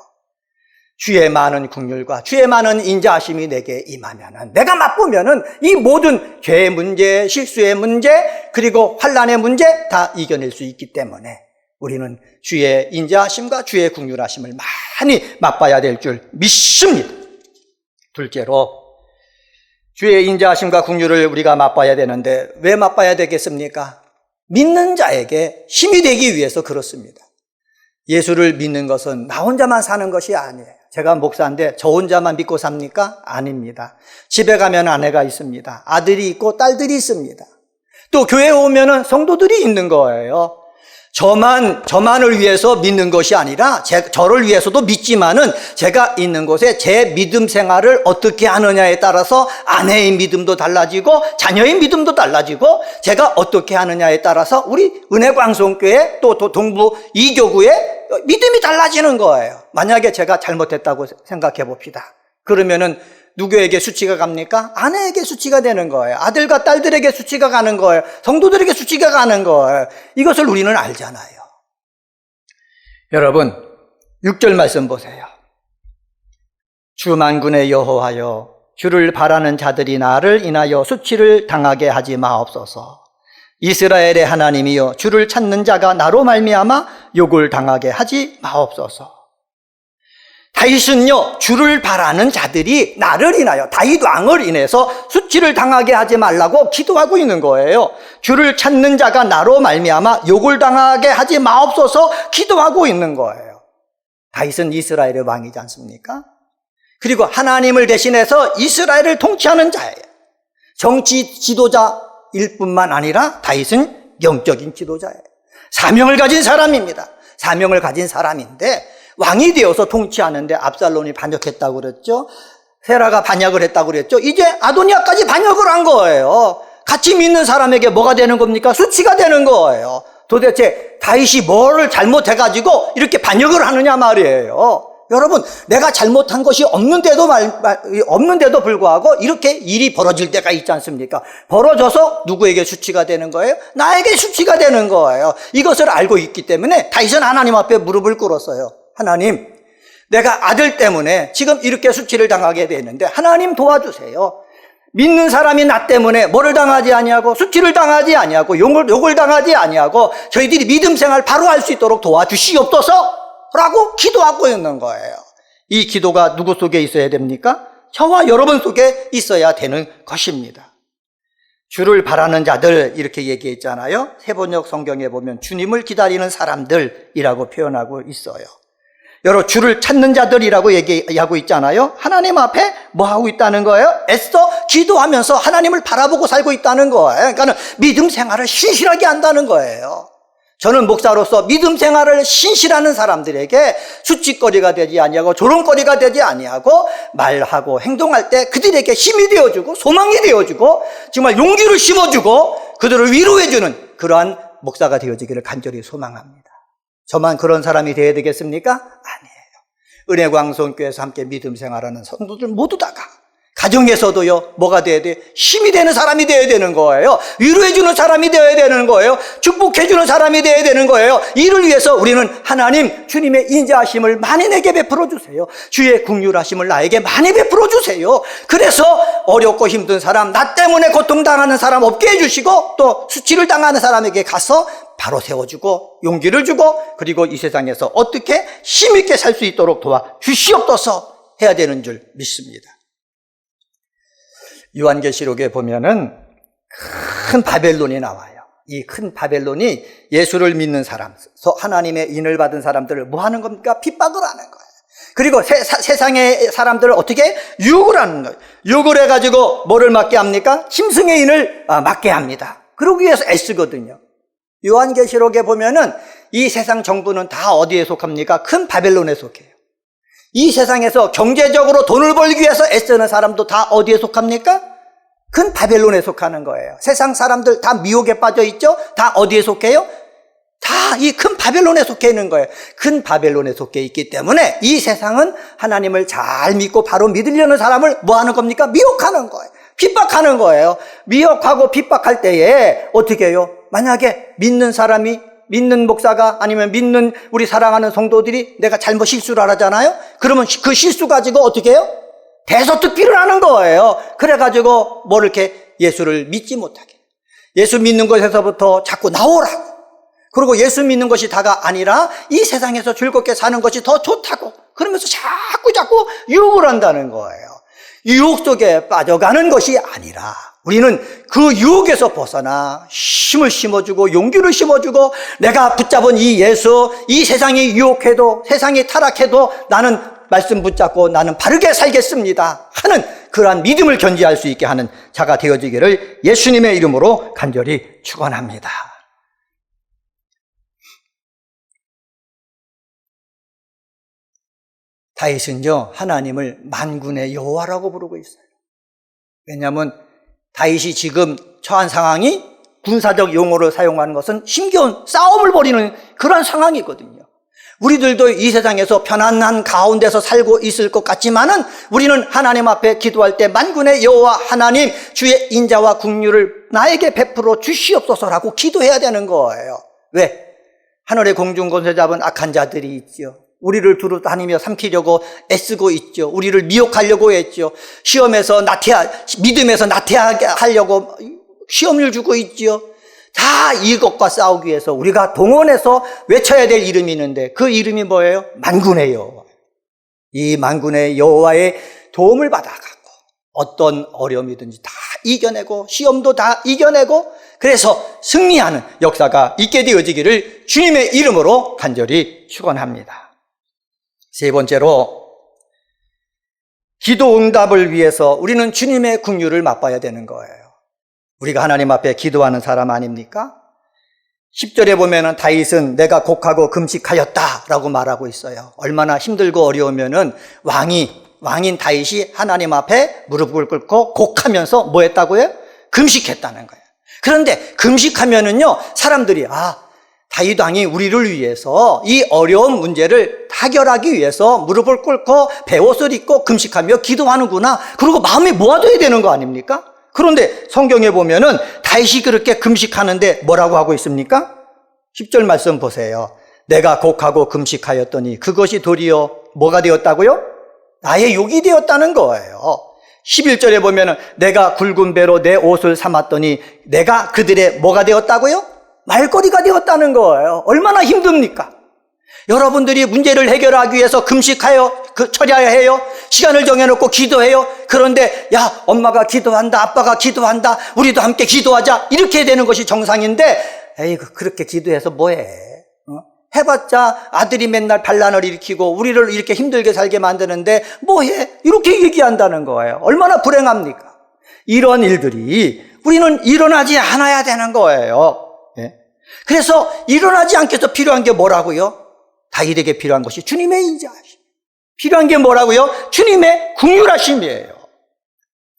주의 많은 긍휼과 주의 많은 인자하심이 내게 임하면은, 내가 맛보면은 이 모든 죄의 문제, 실수의 문제, 그리고 환난의 문제 다 이겨낼 수 있기 때문에 우리는 주의 인자하심과 주의 긍휼하심을 많이 맛봐야 될 줄 믿습니다. 둘째로, 주의 인자하심과 긍휼을 우리가 맛봐야 되는데 왜 맛봐야 되겠습니까? 믿는 자에게 힘이 되기 위해서 그렇습니다. 예수를 믿는 것은 나 혼자만 사는 것이 아니에요. 제가 목사인데 저 혼자만 믿고 삽니까? 아닙니다. 집에 가면 아내가 있습니다. 아들이 있고 딸들이 있습니다. 또 교회에 오면은 성도들이 있는 거예요. 저만을 위해서 믿는 것이 아니라 저를 위해서도 믿지만은 제가 있는 곳에 제 믿음 생활을 어떻게 하느냐에 따라서 아내의 믿음도 달라지고 자녀의 믿음도 달라지고 제가 어떻게 하느냐에 따라서 우리 은혜광송교회 또 동부 2교구의 믿음이 달라지는 거예요. 만약에 제가 잘못했다고 생각해 봅시다. 그러면은 누구에게 수치가 갑니까? 아내에게 수치가 되는 거예요. 아들과 딸들에게 수치가 가는 거예요. 성도들에게 수치가 가는 거예요. 이것을 우리는 알잖아요. 여러분, 6절 말씀 보세요. 주 만군의 여호와여, 주를 바라는 자들이 나를 인하여 수치를 당하게 하지 마옵소서. 이스라엘의 하나님이여, 주를 찾는 자가 나로 말미암아 욕을 당하게 하지 마옵소서. 다윗은요, 주를 바라는 자들이 나를 인하여, 다윗 왕을 인해서 수치를 당하게 하지 말라고 기도하고 있는 거예요. 주를 찾는 자가 나로 말미암아 욕을 당하게 하지 마옵소서 기도하고 있는 거예요. 다윗은 이스라엘의 왕이지 않습니까? 그리고 하나님을 대신해서 이스라엘을 통치하는 자예요. 정치 지도자일 뿐만 아니라 다윗은 영적인 지도자예요. 사명을 가진 사람입니다. 사명을 가진 사람인데 왕이 되어서 통치하는데 압살롬이 반역했다고 그랬죠. 세라가 반역을 했다고 그랬죠. 이제 아도니아까지 반역을 한 거예요. 같이 믿는 사람에게 뭐가 되는 겁니까? 수치가 되는 거예요. 도대체 다윗이 뭐를 잘못해가지고 이렇게 반역을 하느냐 말이에요. 여러분, 내가 잘못한 것이 없는데도 불구하고 이렇게 일이 벌어질 때가 있지 않습니까? 벌어져서 누구에게 수치가 되는 거예요? 나에게 수치가 되는 거예요. 이것을 알고 있기 때문에 다윗은 하나님 앞에 무릎을 꿇었어요. 하나님, 내가 아들 때문에 지금 이렇게 수치를 당하게 되는데 하나님 도와주세요. 믿는 사람이 나 때문에 뭐를 당하지 아니하고 수치를 당하지 아니하고 욕을 당하지 아니하고 저희들이 믿음 생활 바로 할 수 있도록 도와주시옵소서 라고 기도하고 있는 거예요. 이 기도가 누구 속에 있어야 됩니까? 저와 여러분 속에 있어야 되는 것입니다. 주를 바라는 자들 이렇게 얘기했잖아요. 세번역 성경에 보면 주님을 기다리는 사람들이라고 표현하고 있어요. 여러 주를 찾는 자들이라고 얘기하고 있잖아요. 하나님 앞에 뭐 하고 있다는 거예요? 애써 기도하면서 하나님을 바라보고 살고 있다는 거예요. 그러니까 믿음 생활을 신실하게 한다는 거예요. 저는 목사로서 믿음 생활을 신실하는 사람들에게 수치거리가 되지 아니하고 조롱거리가 되지 아니하고 말하고 행동할 때 그들에게 힘이 되어주고 소망이 되어주고 정말 용기를 심어주고 그들을 위로해주는 그러한 목사가 되어지기를 간절히 소망합니다. 저만 그런 사람이 되어야 되겠습니까? 아니에요. 은혜광성교회에서 함께 믿음 생활하는 성도들 모두 다가 가정에서도요, 뭐가 돼야 돼? 힘이 되는 사람이 되어야 되는 거예요. 위로해주는 사람이 되어야 되는 거예요. 축복해주는 사람이 되어야 되는 거예요. 이를 위해서 우리는 하나님, 주님의 인자하심을 많이 내게 베풀어 주세요. 주의 긍휼하심을 나에게 많이 베풀어 주세요. 그래서 어렵고 힘든 사람, 나 때문에 고통당하는 사람 없게 해주시고 또 수치를 당하는 사람에게 가서 바로 세워주고 용기를 주고 그리고 이 세상에서 어떻게 힘있게 살 수 있도록 도와주시옵소서 해야 되는 줄 믿습니다. 요한계시록에 보면은 큰 바벨론이 나와요. 이 큰 바벨론이 예수를 믿는 사람, 하나님의 인을 받은 사람들을 뭐 하는 겁니까? 핍박을 하는 거예요. 그리고 세상의 사람들을 어떻게? 유혹을 하는 거예요. 유혹을 해가지고 뭐를 맡게 합니까? 짐승의 인을 맡게 합니다. 그러기 위해서 애쓰거든요. 요한계시록에 보면은 이 세상 정부는 다 어디에 속합니까? 큰 바벨론에 속해요. 이 세상에서 경제적으로 돈을 벌기 위해서 애쓰는 사람도 다 어디에 속합니까? 큰 바벨론에 속하는 거예요. 세상 사람들 다 미혹에 빠져 있죠? 다 어디에 속해요? 다 이 큰 바벨론에 속해 있는 거예요. 큰 바벨론에 속해 있기 때문에 이 세상은 하나님을 잘 믿고 바로 믿으려는 사람을 뭐 하는 겁니까? 미혹하는 거예요. 핍박하는 거예요. 미혹하고 핍박할 때에 어떻게 해요? 만약에 믿는 목사가 아니면 믿는 우리 사랑하는 성도들이 내가 잘못 실수를 하잖아요. 그러면 그 실수 가지고 어떻게 해요? 대서특필을 하는 거예요. 그래가지고 뭐 이렇게 예수를 믿지 못하게, 예수 믿는 것에서부터 자꾸 나오라고, 그리고 예수 믿는 것이 다가 아니라 이 세상에서 즐겁게 사는 것이 더 좋다고 그러면서 자꾸 유혹을 한다는 거예요. 유혹 속에 빠져가는 것이 아니라 우리는 그 유혹에서 벗어나 힘을 심어주고 용기를 심어주고 내가 붙잡은 이 예수, 이 세상이 유혹해도 세상이 타락해도 나는 말씀 붙잡고 나는 바르게 살겠습니다 하는 그러한 믿음을 견지할 수 있게 하는 자가 되어지기를 예수님의 이름으로 간절히 축원합니다. 다윗은요, 하나님을 만군의 여호와라고 부르고 있어요. 왜냐하면 다윗이 지금 처한 상황이 군사적 용어를 사용하는 것은 힘겨운 싸움을 벌이는 그런 상황이거든요. 우리들도 이 세상에서 편안한 가운데서 살고 있을 것 같지만은 우리는 하나님 앞에 기도할 때 만군의 여호와 하나님, 주의 인자와 긍휼을 나에게 베풀어 주시옵소서라고 기도해야 되는 거예요. 왜? 하늘의 공중권세 잡은 악한 자들이 있죠. 우리를 두루 다니며 삼키려고 애쓰고 있죠. 우리를 미혹하려고 했죠. 믿음에서 나태하게 하려고 시험을 주고 있죠. 다 이것과 싸우기 위해서 우리가 동원해서 외쳐야 될 이름이 있는데 그 이름이 뭐예요? 만군의 여호와. 이 만군의 여호와의 도움을 받아가고 어떤 어려움이든지 다 이겨내고 시험도 다 이겨내고 그래서 승리하는 역사가 있게 되어지기를 주님의 이름으로 간절히 축원합니다. 세 번째로 기도 응답을 위해서 우리는 주님의 긍휼을 맛봐야 되는 거예요. 우리가 하나님 앞에 기도하는 사람 아닙니까? 10절에 보면은 다윗은 내가 곡하고 금식하였다라고 말하고 있어요. 얼마나 힘들고 어려우면은 왕인 다윗이 하나님 앞에 무릎을 꿇고 곡하면서 뭐 했다고요? 금식했다는 거예요. 그런데 금식하면은요, 사람들이 다윗 왕이 우리를 위해서 이 어려운 문제를 타결하기 위해서 무릎을 꿇고 베옷을 입고 금식하며 기도하는구나. 그리고 마음에 모아둬야 되는 거 아닙니까? 그런데 성경에 보면은 다윗이 그렇게 금식하는데 뭐라고 하고 있습니까? 10절 말씀 보세요. 내가 곡하고 금식하였더니 그것이 도리어 뭐가 되었다고요? 나의 욕이 되었다는 거예요. 11절에 보면은 내가 굵은 배로 내 옷을 삼았더니 내가 그들의 뭐가 되었다고요? 말거리가 되었다는 거예요. 얼마나 힘듭니까? 여러분들이 문제를 해결하기 위해서 금식하여 처리해야 해요. 시간을 정해놓고 기도해요. 그런데 야, 엄마가 기도한다, 아빠가 기도한다, 우리도 함께 기도하자, 이렇게 되는 것이 정상인데 에이구, 그렇게 기도해서 뭐해? 해봤자 아들이 맨날 반란을 일으키고 우리를 이렇게 힘들게 살게 만드는데 뭐해? 이렇게 얘기한다는 거예요. 얼마나 불행합니까? 이런 일들이 우리는 일어나지 않아야 되는 거예요. 그래서 일어나지 않게 해서 필요한 게 뭐라고요? 다윗에게 필요한 것이 주님의 인자하심. 필요한 게 뭐라고요? 주님의 긍휼하심이에요.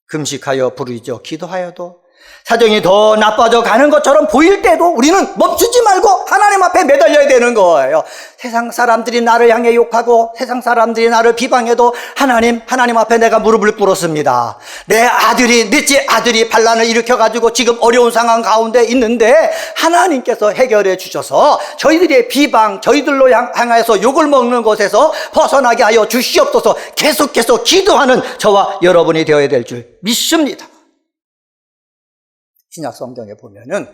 금식하여 부르짖어 기도하여도 사정이 더 나빠져 가는 것처럼 보일 때도 우리는 멈추지 말고 하나님 앞에 매달려야 되는 거예요. 세상 사람들이 나를 향해 욕하고 세상 사람들이 나를 비방해도 하나님 앞에 내가 무릎을 꿇었습니다. 넷째 아들이 반란을 일으켜가지고 지금 어려운 상황 가운데 있는데 하나님께서 해결해 주셔서 저희들의 비방, 저희들로 향해서 욕을 먹는 것에서 벗어나게 하여 주시옵소서. 계속해서 기도하는 저와 여러분이 되어야 될 줄 믿습니다. 신약 성경에 보면은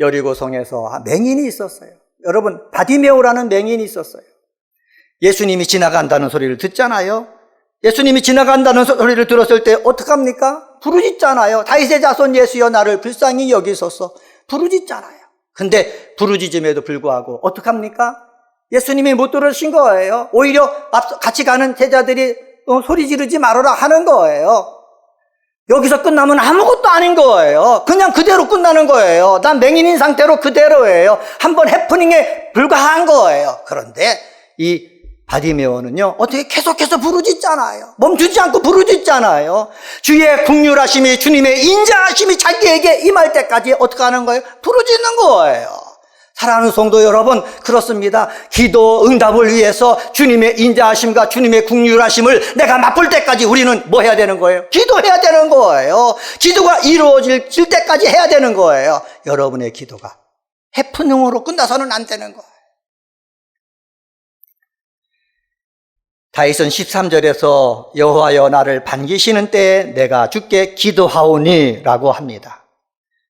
여리고성에서 맹인이 있었어요. 여러분, 바디메오라는 맹인이 있었어요. 예수님이 지나간다는 소리를 듣잖아요. 예수님이 지나간다는 소리를 들었을 때 어떡합니까? 부르짖잖아요. 다윗의 자손 예수여 나를 불쌍히 여기소서. 부르짖잖아요. 근데 부르짖음에도 불구하고 어떡합니까? 예수님이 못 들으신 거예요. 오히려 같이 가는 제자들이 소리 지르지 말아라 하는 거예요. 여기서 끝나면 아무것도 아닌 거예요. 그냥 그대로 끝나는 거예요. 난 맹인인 상태로 그대로예요. 한번 해프닝에 불과한 거예요. 그런데 이 바디메오는요, 어떻게 계속해서 부르짖잖아요. 멈추지 않고 부르짖잖아요. 주의 긍휼하심이, 주님의 인자하심이 자기에게 임할 때까지 어떻게 하는 거예요? 부르짖는 거예요. 사랑하는 성도 여러분, 그렇습니다. 기도 응답을 위해서 주님의 인자하심과 주님의 긍휼하심을 내가 맛볼 때까지 우리는 뭐 해야 되는 거예요? 기도해야 되는 거예요. 기도가 이루어질 때까지 해야 되는 거예요. 여러분의 기도가 해프닝으로 끝나서는 안 되는 거예요. 다윗은 13절에서 여호와여 나를 반기시는 때에 내가 주께 기도하오니 라고 합니다.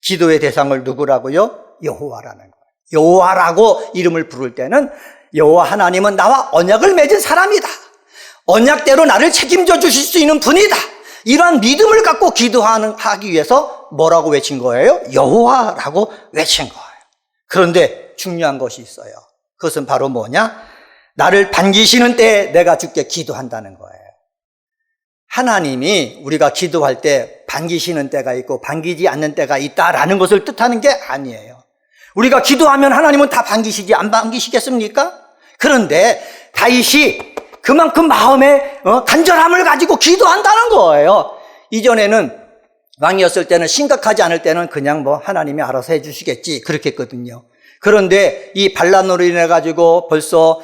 기도의 대상을 누구라고요? 여호와라는 거예요. 여호와라고 이름을 부를 때는 여호와 하나님은 나와 언약을 맺은 사람이다. 언약대로 나를 책임져 주실 수 있는 분이다. 이러한 믿음을 갖고 기도하기 위해서 뭐라고 외친 거예요? 여호와라고 외친 거예요. 그런데 중요한 것이 있어요. 그것은 바로 뭐냐? 나를 반기시는 때에 내가 주께 기도한다는 거예요. 하나님이 우리가 기도할 때 반기시는 때가 있고 반기지 않는 때가 있다라는 것을 뜻하는 게 아니에요. 우리가 기도하면 하나님은 다 반기시지 안 반기시겠습니까? 그런데 다윗이 그만큼 마음에 간절함을 가지고 기도한다는 거예요. 이전에는 왕이었을 때는 심각하지 않을 때는 그냥 하나님이 알아서 해주시겠지 그렇게 했거든요. 그런데 이 반란으로 인해 가지고 벌써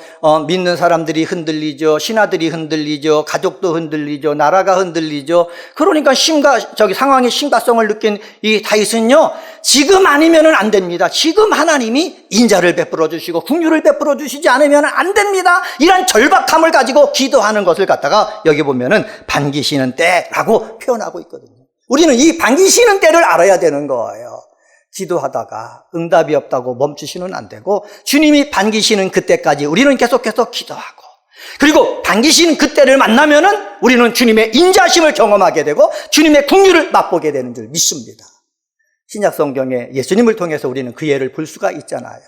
믿는 사람들이 흔들리죠. 신하들이 흔들리죠. 가족도 흔들리죠. 나라가 흔들리죠. 그러니까 상황의 심각성을 느낀 이 다윗은요, 지금 아니면은 안 됩니다. 지금 하나님이 인자를 베풀어 주시고 긍휼을 베풀어 주시지 않으면 안 됩니다. 이런 절박함을 가지고 기도하는 것을 갖다가 여기 보면은 반기시는 때라고 표현하고 있거든요. 우리는 이 반기시는 때를 알아야 되는 거예요. 기도하다가 응답이 없다고 멈추시면 안 되고 주님이 반기시는 그때까지 우리는 계속해서 기도하고 그리고 반기신 그때를 만나면은 우리는 주님의 인자하심을 경험하게 되고 주님의 긍휼을 맛보게 되는 줄 믿습니다. 신약 성경에 예수님을 통해서 우리는 그 예를 볼 수가 있잖아요.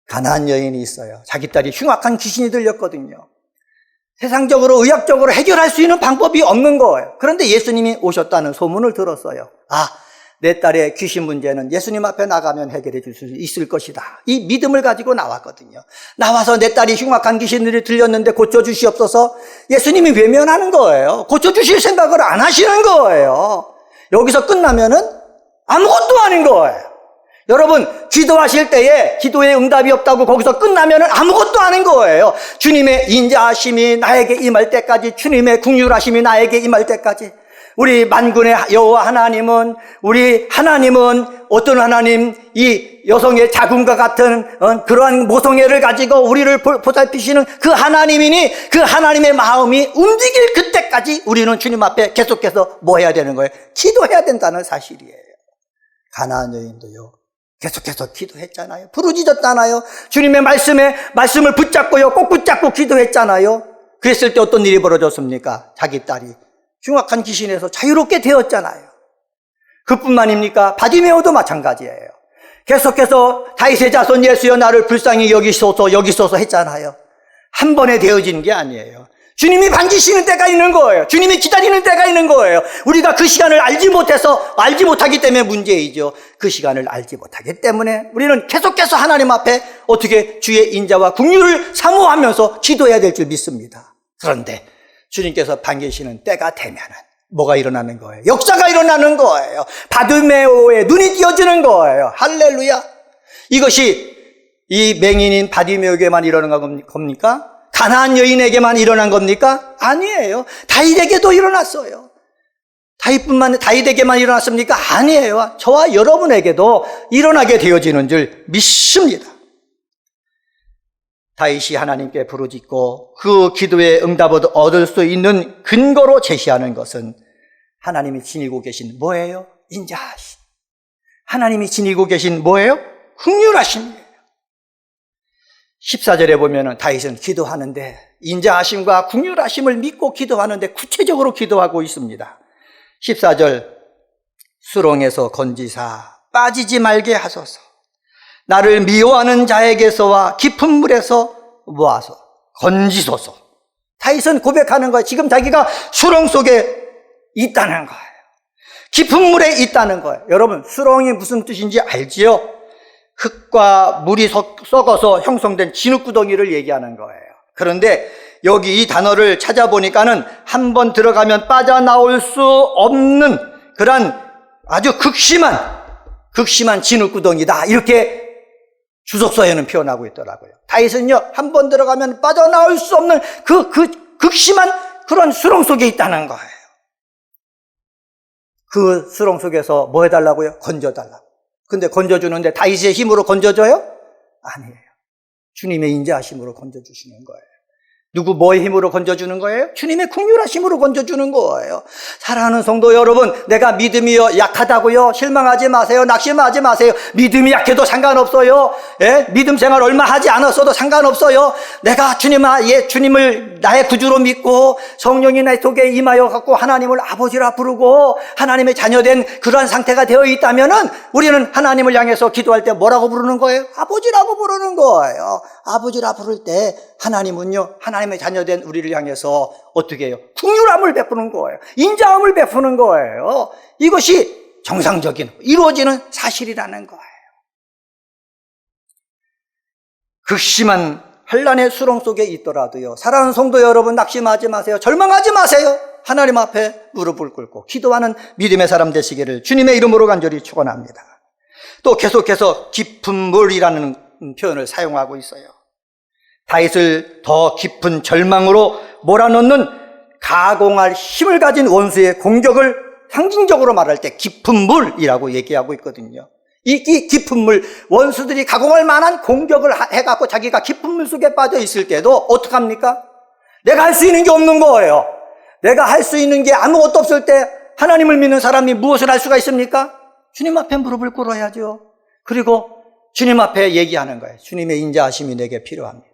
가나안 여인이 있어요. 자기 딸이 흉악한 귀신이 들렸거든요. 세상적으로 의학적으로 해결할 수 있는 방법이 없는 거예요. 그런데 예수님이 오셨다는 소문을 들었어요. 내 딸의 귀신 문제는 예수님 앞에 나가면 해결해 줄 수 있을 것이다. 이 믿음을 가지고 나왔거든요. 나와서 내 딸이 흉악한 귀신들이 들렸는데 고쳐주시옵소서. 예수님이 외면하는 거예요. 고쳐주실 생각을 안 하시는 거예요. 여기서 끝나면은 아무것도 아닌 거예요. 여러분, 기도하실 때에 기도에 응답이 없다고 거기서 끝나면은 아무것도 아닌 거예요. 주님의 인자하심이 나에게 임할 때까지, 주님의 긍휼하심이 나에게 임할 때까지. 우리 만군의 여호와 하나님은, 우리 하나님은 어떤 하나님, 이 여성의 자궁과 같은 그러한 모성애를 가지고 우리를 보살피시는 그 하나님이니 그 하나님의 마음이 움직일 그때까지 우리는 주님 앞에 계속해서 뭐 해야 되는 거예요? 기도해야 된다는 사실이에요. 가나안 여인도요, 계속해서 기도했잖아요. 부르짖었잖아요. 주님의 말씀을 붙잡고요, 꼭 붙잡고 기도했잖아요. 그랬을 때 어떤 일이 벌어졌습니까? 자기 딸이 흉악한 귀신에서 자유롭게 되었잖아요. 그뿐만입니까? 바디메오도 마찬가지예요. 계속해서 다윗의 자손 예수여 나를 불쌍히 여기소서 했잖아요. 한 번에 되어지는 게 아니에요. 주님이 반기시는 때가 있는 거예요. 주님이 기다리는 때가 있는 거예요. 우리가 그 시간을 알지 못하기 때문에 문제이죠. 그 시간을 알지 못하기 때문에 우리는 계속해서 하나님 앞에 어떻게 주의 인자와 긍휼을 사모하면서 기도해야 될 줄 믿습니다. 그런데 주님께서 반기시는 때가 되면은 뭐가 일어나는 거예요? 역사가 일어나는 거예요. 바디메오의 눈이 띄어지는 거예요. 할렐루야. 이것이 이 맹인인 바디메오에게만 일어난 겁니까? 가나안 여인에게만 일어난 겁니까? 아니에요. 다윗에게도 일어났어요. 다윗에게만 일어났습니까? 아니에요. 저와 여러분에게도 일어나게 되어지는 줄 믿습니다. 다윗이 하나님께 부르짖고 그 기도의 응답을 얻을 수 있는 근거로 제시하는 것은 하나님이 지니고 계신 뭐예요? 인자하심. 하나님이 지니고 계신 뭐예요? 긍휼하심이에요. 14절에 보면은 다윗은 기도하는데 인자하심과 긍휼하심을 믿고 기도하는데 구체적으로 기도하고 있습니다. 14절 수렁에서 건지사 빠지지 말게 하소서. 나를 미워하는 자에게서와 깊은 물에서 모아서 건지소서. 다윗은 고백하는 거예요. 지금 자기가 수렁 속에 있다는 거예요. 깊은 물에 있다는 거예요. 여러분, 수렁이 무슨 뜻인지 알지요? 흙과 물이 섞어서 형성된 진흙구덩이를 얘기하는 거예요. 그런데 여기 이 단어를 찾아보니까는 한 번 들어가면 빠져나올 수 없는 그런 아주 극심한 진흙구덩이다. 이렇게 주석서에는 표현하고 있더라고요. 다윗은요, 한 번 들어가면 빠져나올 수 없는 그 극심한 그런 수렁 속에 있다는 거예요. 그 수렁 속에서 뭐 해달라고요? 건져달라고. 근데 건져주는데 다윗의 힘으로 건져줘요? 아니에요. 주님의 인자하심으로 건져주시는 거예요. 누구 뭐의 힘으로 건져주는 거예요? 주님의 긍휼하심으로 건져주는 거예요. 사랑하는 성도 여러분, 내가 믿음이 약하다고요? 실망하지 마세요. 낙심하지 마세요. 믿음이 약해도 상관없어요. 믿음 생활 얼마 하지 않았어도 상관없어요. 내가 주님을 나의 구주로 믿고 성령이 내 속에 임하여 갖고 하나님을 아버지라 부르고 하나님의 자녀된 그러한 상태가 되어 있다면은 우리는 하나님을 향해서 기도할 때 뭐라고 부르는 거예요? 아버지라고 부르는 거예요. 아버지라 부를 때 하나님은요, 하나님의 자녀된 우리를 향해서 어떻게 해요? 긍휼함을 베푸는 거예요. 인자함을 베푸는 거예요. 이것이 정상적인, 이루어지는 사실이라는 거예요. 극심한 환난의 수렁 속에 있더라도요, 사랑하는 성도 여러분, 낙심하지 마세요. 절망하지 마세요. 하나님 앞에 무릎을 꿇고 기도하는 믿음의 사람 되시기를 주님의 이름으로 간절히 축원합니다. 또 계속해서 깊은 물이라는 표현을 사용하고 있어요. 다윗을 더 깊은 절망으로 몰아넣는 가공할 힘을 가진 원수의 공격을 상징적으로 말할 때 깊은 물이라고 얘기하고 있거든요. 이 깊은 물, 원수들이 가공할 만한 공격을 해갖고 자기가 깊은 물 속에 빠져 있을 때도 어떡합니까? 내가 할 수 있는 게 없는 거예요. 내가 할 수 있는 게 아무것도 없을 때 하나님을 믿는 사람이 무엇을 할 수가 있습니까? 주님 앞에 무릎을 꿇어야죠. 그리고 주님 앞에 얘기하는 거예요. 주님의 인자하심이 내게 필요합니다.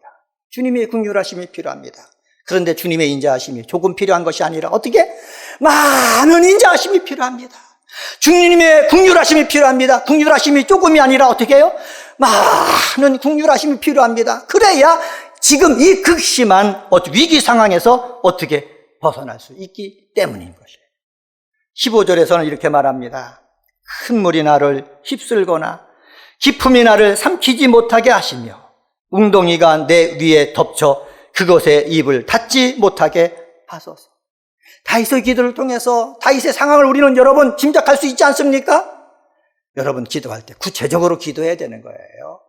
주님의 긍휼하심이 필요합니다. 그런데 주님의 인자하심이 조금 필요한 것이 아니라 어떻게? 많은 인자하심이 필요합니다. 주님의 긍휼하심이 필요합니다. 긍휼하심이 조금이 아니라 어떻게 해요? 많은 긍휼하심이 필요합니다. 그래야 지금 이 극심한 위기 상황에서 어떻게 벗어날 수 있기 때문인 것이에요. 15절에서는 이렇게 말합니다. 큰 물이 나를 휩쓸거나 깊음이 나를 삼키지 못하게 하시며 웅덩이가 내 위에 덮쳐 그것에 입을 닫지 못하게 하소서. 다윗의 기도를 통해서 다윗의 상황을 우리는 여러분 짐작할 수 있지 않습니까? 여러분 기도할 때 구체적으로 기도해야 되는 거예요.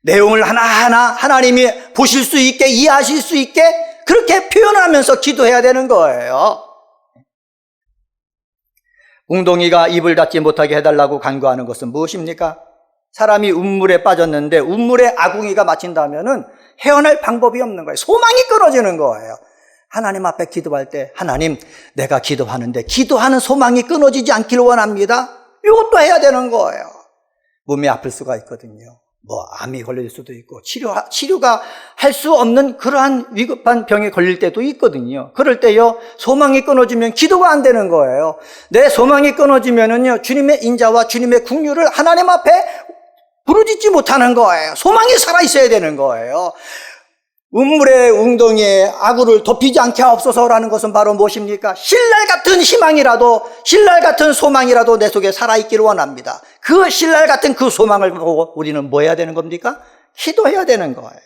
내용을 하나하나 하나님이 보실 수 있게 이해하실 수 있게 그렇게 표현하면서 기도해야 되는 거예요. 웅덩이가 입을 닫지 못하게 해달라고 간구하는 것은 무엇입니까? 사람이 운물에 빠졌는데 운물에 아궁이가 맞힌다면은 헤어날 방법이 없는 거예요. 소망이 끊어지는 거예요. 하나님 앞에 기도할 때 하나님 내가 기도하는데 기도하는 소망이 끊어지지 않기를 원합니다. 이것도 해야 되는 거예요. 몸이 아플 수가 있거든요. 암이 걸릴 수도 있고 치료가 할 수 없는 그러한 위급한 병에 걸릴 때도 있거든요. 그럴 때요 소망이 끊어지면 기도가 안 되는 거예요. 내 소망이 끊어지면은요 주님의 인자와 주님의 긍휼을 하나님 앞에 부르짖지 못하는 거예요. 소망이 살아 있어야 되는 거예요. 운물의 웅덩이에 아구를 덮이지 않게 하옵소서라는 것은 바로 무엇입니까? 신랄 같은 희망이라도 신랄 같은 소망이라도 내 속에 살아있기를 원합니다. 그 신랄 같은 그 소망을 보고 우리는 뭐 해야 되는 겁니까? 기도해야 되는 거예요.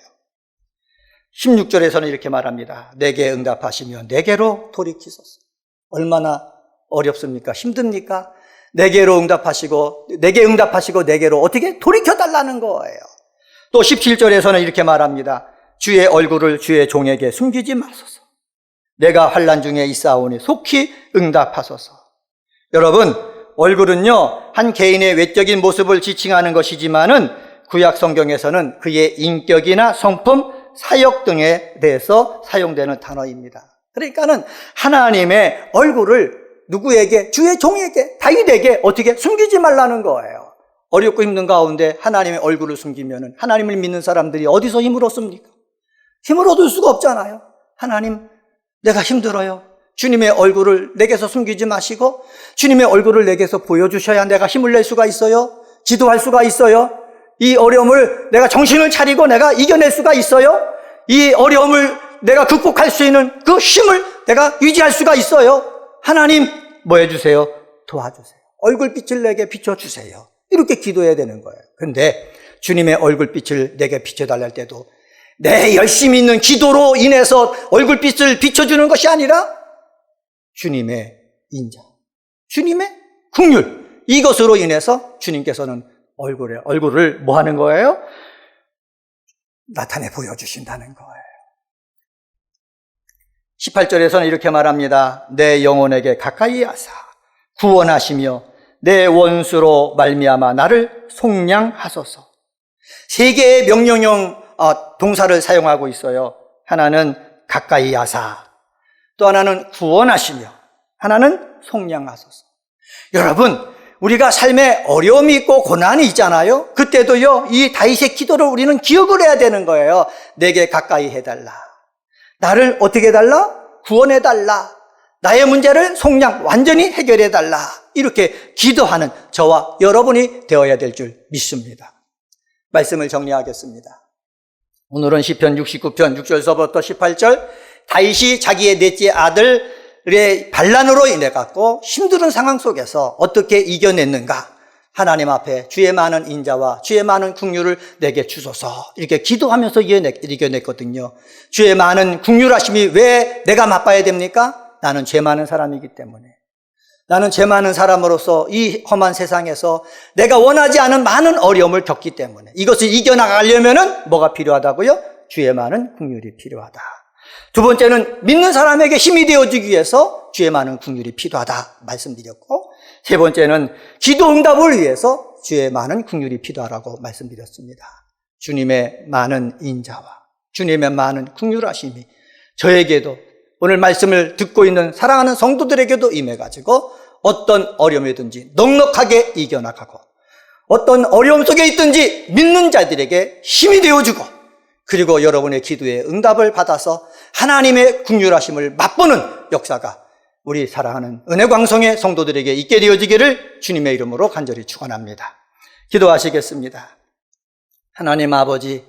16절에서는 이렇게 말합니다. 내게 응답하시며 내게로 돌이키소서. 얼마나 어렵습니까? 힘듭니까? 내게 응답하시고 내게로 어떻게 돌이켜달라는 거예요. 또 17절에서는 이렇게 말합니다. 주의 얼굴을 주의 종에게 숨기지 마소서. 내가 환난 중에 있사오니 속히 응답하소서. 여러분, 얼굴은요 한 개인의 외적인 모습을 지칭하는 것이지만은 구약 성경에서는 그의 인격이나 성품, 사역 등에 대해서 사용되는 단어입니다. 그러니까는 하나님의 얼굴을 누구에게? 주의 종에게, 다윗에게 어떻게 숨기지 말라는 거예요. 어렵고 힘든 가운데 하나님의 얼굴을 숨기면은 하나님을 믿는 사람들이 어디서 힘을 얻습니까? 힘을 얻을 수가 없잖아요. 하나님, 내가 힘들어요. 주님의 얼굴을 내게서 숨기지 마시고 주님의 얼굴을 내게서 보여주셔야 내가 힘을 낼 수가 있어요. 기도할 수가 있어요. 이 어려움을 내가 정신을 차리고 내가 이겨낼 수가 있어요. 이 어려움을 내가 극복할 수 있는 그 힘을 내가 유지할 수가 있어요. 하나님, 뭐 해주세요? 도와주세요. 얼굴빛을 내게 비춰주세요. 이렇게 기도해야 되는 거예요. 근데 주님의 얼굴빛을 내게 비춰달랄 때도 내 열심히 있는 기도로 인해서 얼굴빛을 비춰주는 것이 아니라 주님의 인자, 주님의 긍휼, 이것으로 인해서 주님께서는 얼굴을 뭐 하는 거예요? 나타내 보여주신다는 거예요. 18절에서는 이렇게 말합니다. 내 영혼에게 가까이 하사 구원하시며 내 원수로 말미암아 나를 속량하소서. 세 개의 명령형 동사를 사용하고 있어요. 하나는 가까이 하사, 또 하나는 구원하시며, 하나는 속량하소서. 여러분, 우리가 삶에 어려움이 있고 고난이 있잖아요. 그때도요 이 다윗의 기도를 우리는 기억을 해야 되는 거예요. 내게 가까이 해달라. 나를 어떻게 해달라? 구원해달라. 나의 문제를 완전히 해결해달라. 이렇게 기도하는 저와 여러분이 되어야 될 줄 믿습니다. 말씀을 정리하겠습니다. 오늘은 시편 69편 6절서부터 18절, 다윗이 자기의 넷째 아들의 반란으로 인해 갖고 힘든 상황 속에서 어떻게 이겨냈는가? 하나님 앞에 주의 많은 인자와 주의 많은 긍휼을 내게 주소서, 이렇게 기도하면서 이겨냈거든요. 주의 많은 긍휼하심이 왜 내가 맛봐야 됩니까? 나는 죄 많은 사람이기 때문에. 나는 죄 많은 사람으로서 이 험한 세상에서 내가 원하지 않은 많은 어려움을 겪기 때문에 이것을 이겨나가려면은 뭐가 필요하다고요? 주의 많은 긍휼이 필요하다. 두 번째는 믿는 사람에게 힘이 되어주기 위해서 주의 많은 긍휼이 필요하다 말씀드렸고, 세 번째는 기도 응답을 위해서 주의 많은 긍휼이 필요하다고 말씀드렸습니다. 주님의 많은 인자와 주님의 많은 긍휼하심이 저에게도, 오늘 말씀을 듣고 있는 사랑하는 성도들에게도 임해가지고 어떤 어려움이든지 넉넉하게 이겨나가고 어떤 어려움 속에 있든지 믿는 자들에게 힘이 되어주고 그리고 여러분의 기도에 응답을 받아서 하나님의 긍휼하심을 맛보는 역사가 우리 사랑하는 은혜광성의 성도들에게 있게 되어지기를 주님의 이름으로 간절히 축원합니다. 기도하시겠습니다. 하나님 아버지,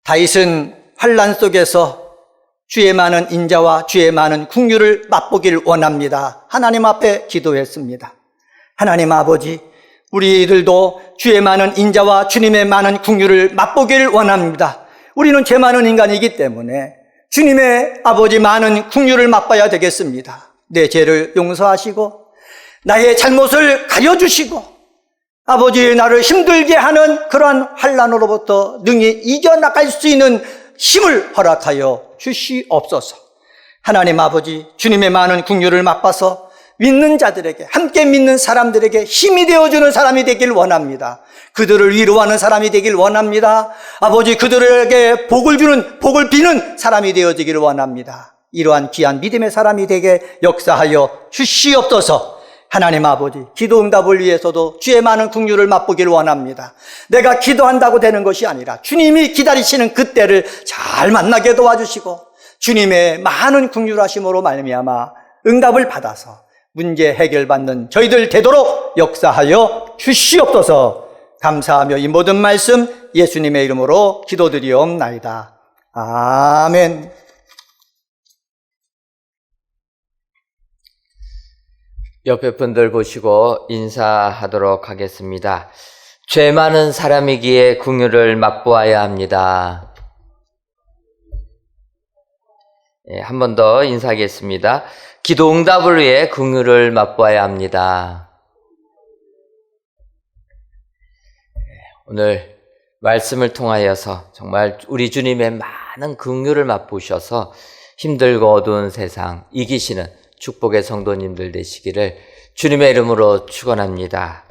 다윗은 환난 속에서 주의 많은 인자와 주의 많은 긍휼을 맛보길 원합니다. 하나님 앞에 기도했습니다. 하나님 아버지, 우리들도 주의 많은 인자와 주님의 많은 긍휼을 맛보길 원합니다. 우리는 죄 많은 인간이기 때문에 주님의 아버지 많은 긍휼을 맛봐야 되겠습니다. 내 죄를 용서하시고 나의 잘못을 가려주시고 아버지, 나를 힘들게 하는 그러한 환난으로부터 능히 이겨나갈 수 있는 힘을 허락하여 주시옵소서. 하나님 아버지, 주님의 많은 긍휼을 맛봐서 믿는 자들에게, 함께 믿는 사람들에게 힘이 되어주는 사람이 되길 원합니다. 그들을 위로하는 사람이 되길 원합니다. 아버지, 그들에게 복을 비는 사람이 되어지길 원합니다. 이러한 귀한 믿음의 사람이 되게 역사하여 주시옵소서. 하나님 아버지, 기도 응답을 위해서도 주의 많은 긍휼을 맛보길 원합니다. 내가 기도한다고 되는 것이 아니라 주님이 기다리시는 그때를 잘 만나게 도와주시고 주님의 많은 긍휼하심으로 말미암아 응답을 받아서 문제 해결받는 저희들 되도록 역사하여 주시옵소서. 감사하며 이 모든 말씀 예수님의 이름으로 기도드리옵나이다. 아멘. 옆에 분들 보시고 인사하도록 하겠습니다. 죄 많은 사람이기에 긍휼을 맛보아야 합니다. 한 번 더 인사하겠습니다. 기도 응답을 위해 긍휼을 맛보아야 합니다. 오늘 말씀을 통하여서 정말 우리 주님의 많은 긍휼을 맛보셔서 힘들고 어두운 세상 이기시는 축복의 성도님들 되시기를 주님의 이름으로 축원합니다.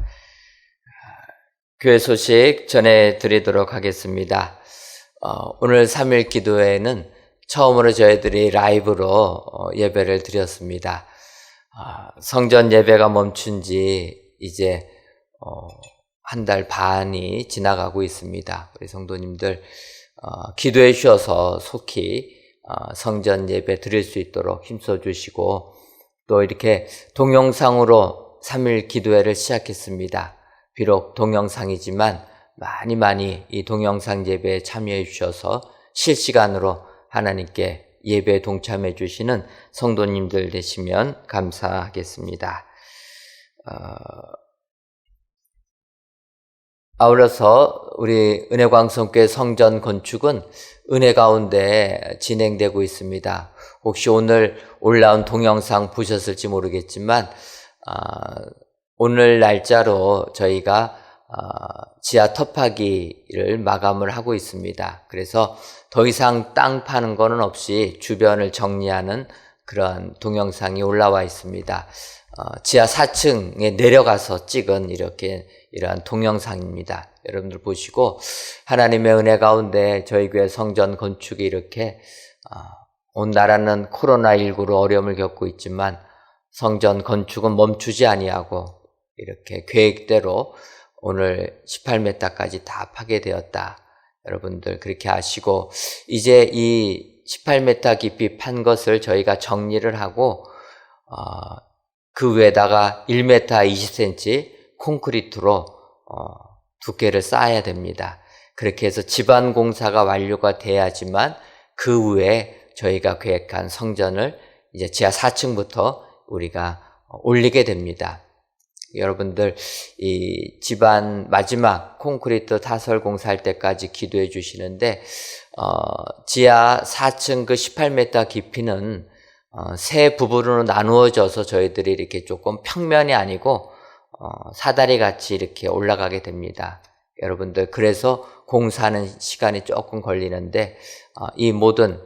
교회 소식 전해드리도록 하겠습니다. 오늘 3일 기도회는 처음으로 저희들이 라이브로 예배를 드렸습니다. 성전 예배가 멈춘 지 이제 한 달 반이 지나가고 있습니다. 우리 성도님들 기도해 주셔서 속히 성전 예배 드릴 수 있도록 힘써 주시고 또 이렇게 동영상으로 3일 기도회를 시작했습니다. 비록 동영상이지만 많이 이 동영상 예배에 참여해 주셔서 실시간으로 하나님께 예배에 동참해 주시는 성도님들 되시면 감사하겠습니다. 아울러서 우리 은혜광성교회 성전 건축은 은혜 가운데 진행되고 있습니다. 혹시 오늘 올라온 동영상 보셨을지 모르겠지만 오늘 날짜로 저희가 지하 터파기를 마감을 하고 있습니다. 그래서 더 이상 땅 파는 거는 없이 주변을 정리하는 그런 동영상이 올라와 있습니다. 지하 4층에 내려가서 찍은 이러한 동영상입니다. 여러분들 보시고 하나님의 은혜 가운데 저희 교회 성전 건축이 이렇게 온 나라는 코로나19로 어려움을 겪고 있지만 성전 건축은 멈추지 아니하고 이렇게 계획대로 오늘 18m까지 다 파괴되었다. 여러분들 그렇게 아시고 이제 이 18m 깊이 판 것을 저희가 정리를 하고 그 위에다가 1m 20cm 콘크리트로 두께를 쌓아야 됩니다. 그렇게 해서 집안 공사가 완료가 돼야지만 그 후에 저희가 계획한 성전을 이제 지하 4층부터 우리가 올리게 됩니다. 여러분들 이 집안 마지막 콘크리트 타설 공사할 때까지 기도해 주시는데 지하 4층 그 18m 깊이는 세 부분으로 나누어져서 저희들이 이렇게 조금 평면이 아니고 사다리 같이 이렇게 올라가게 됩니다. 여러분들 그래서 공사하는 시간이 조금 걸리는데 이 모든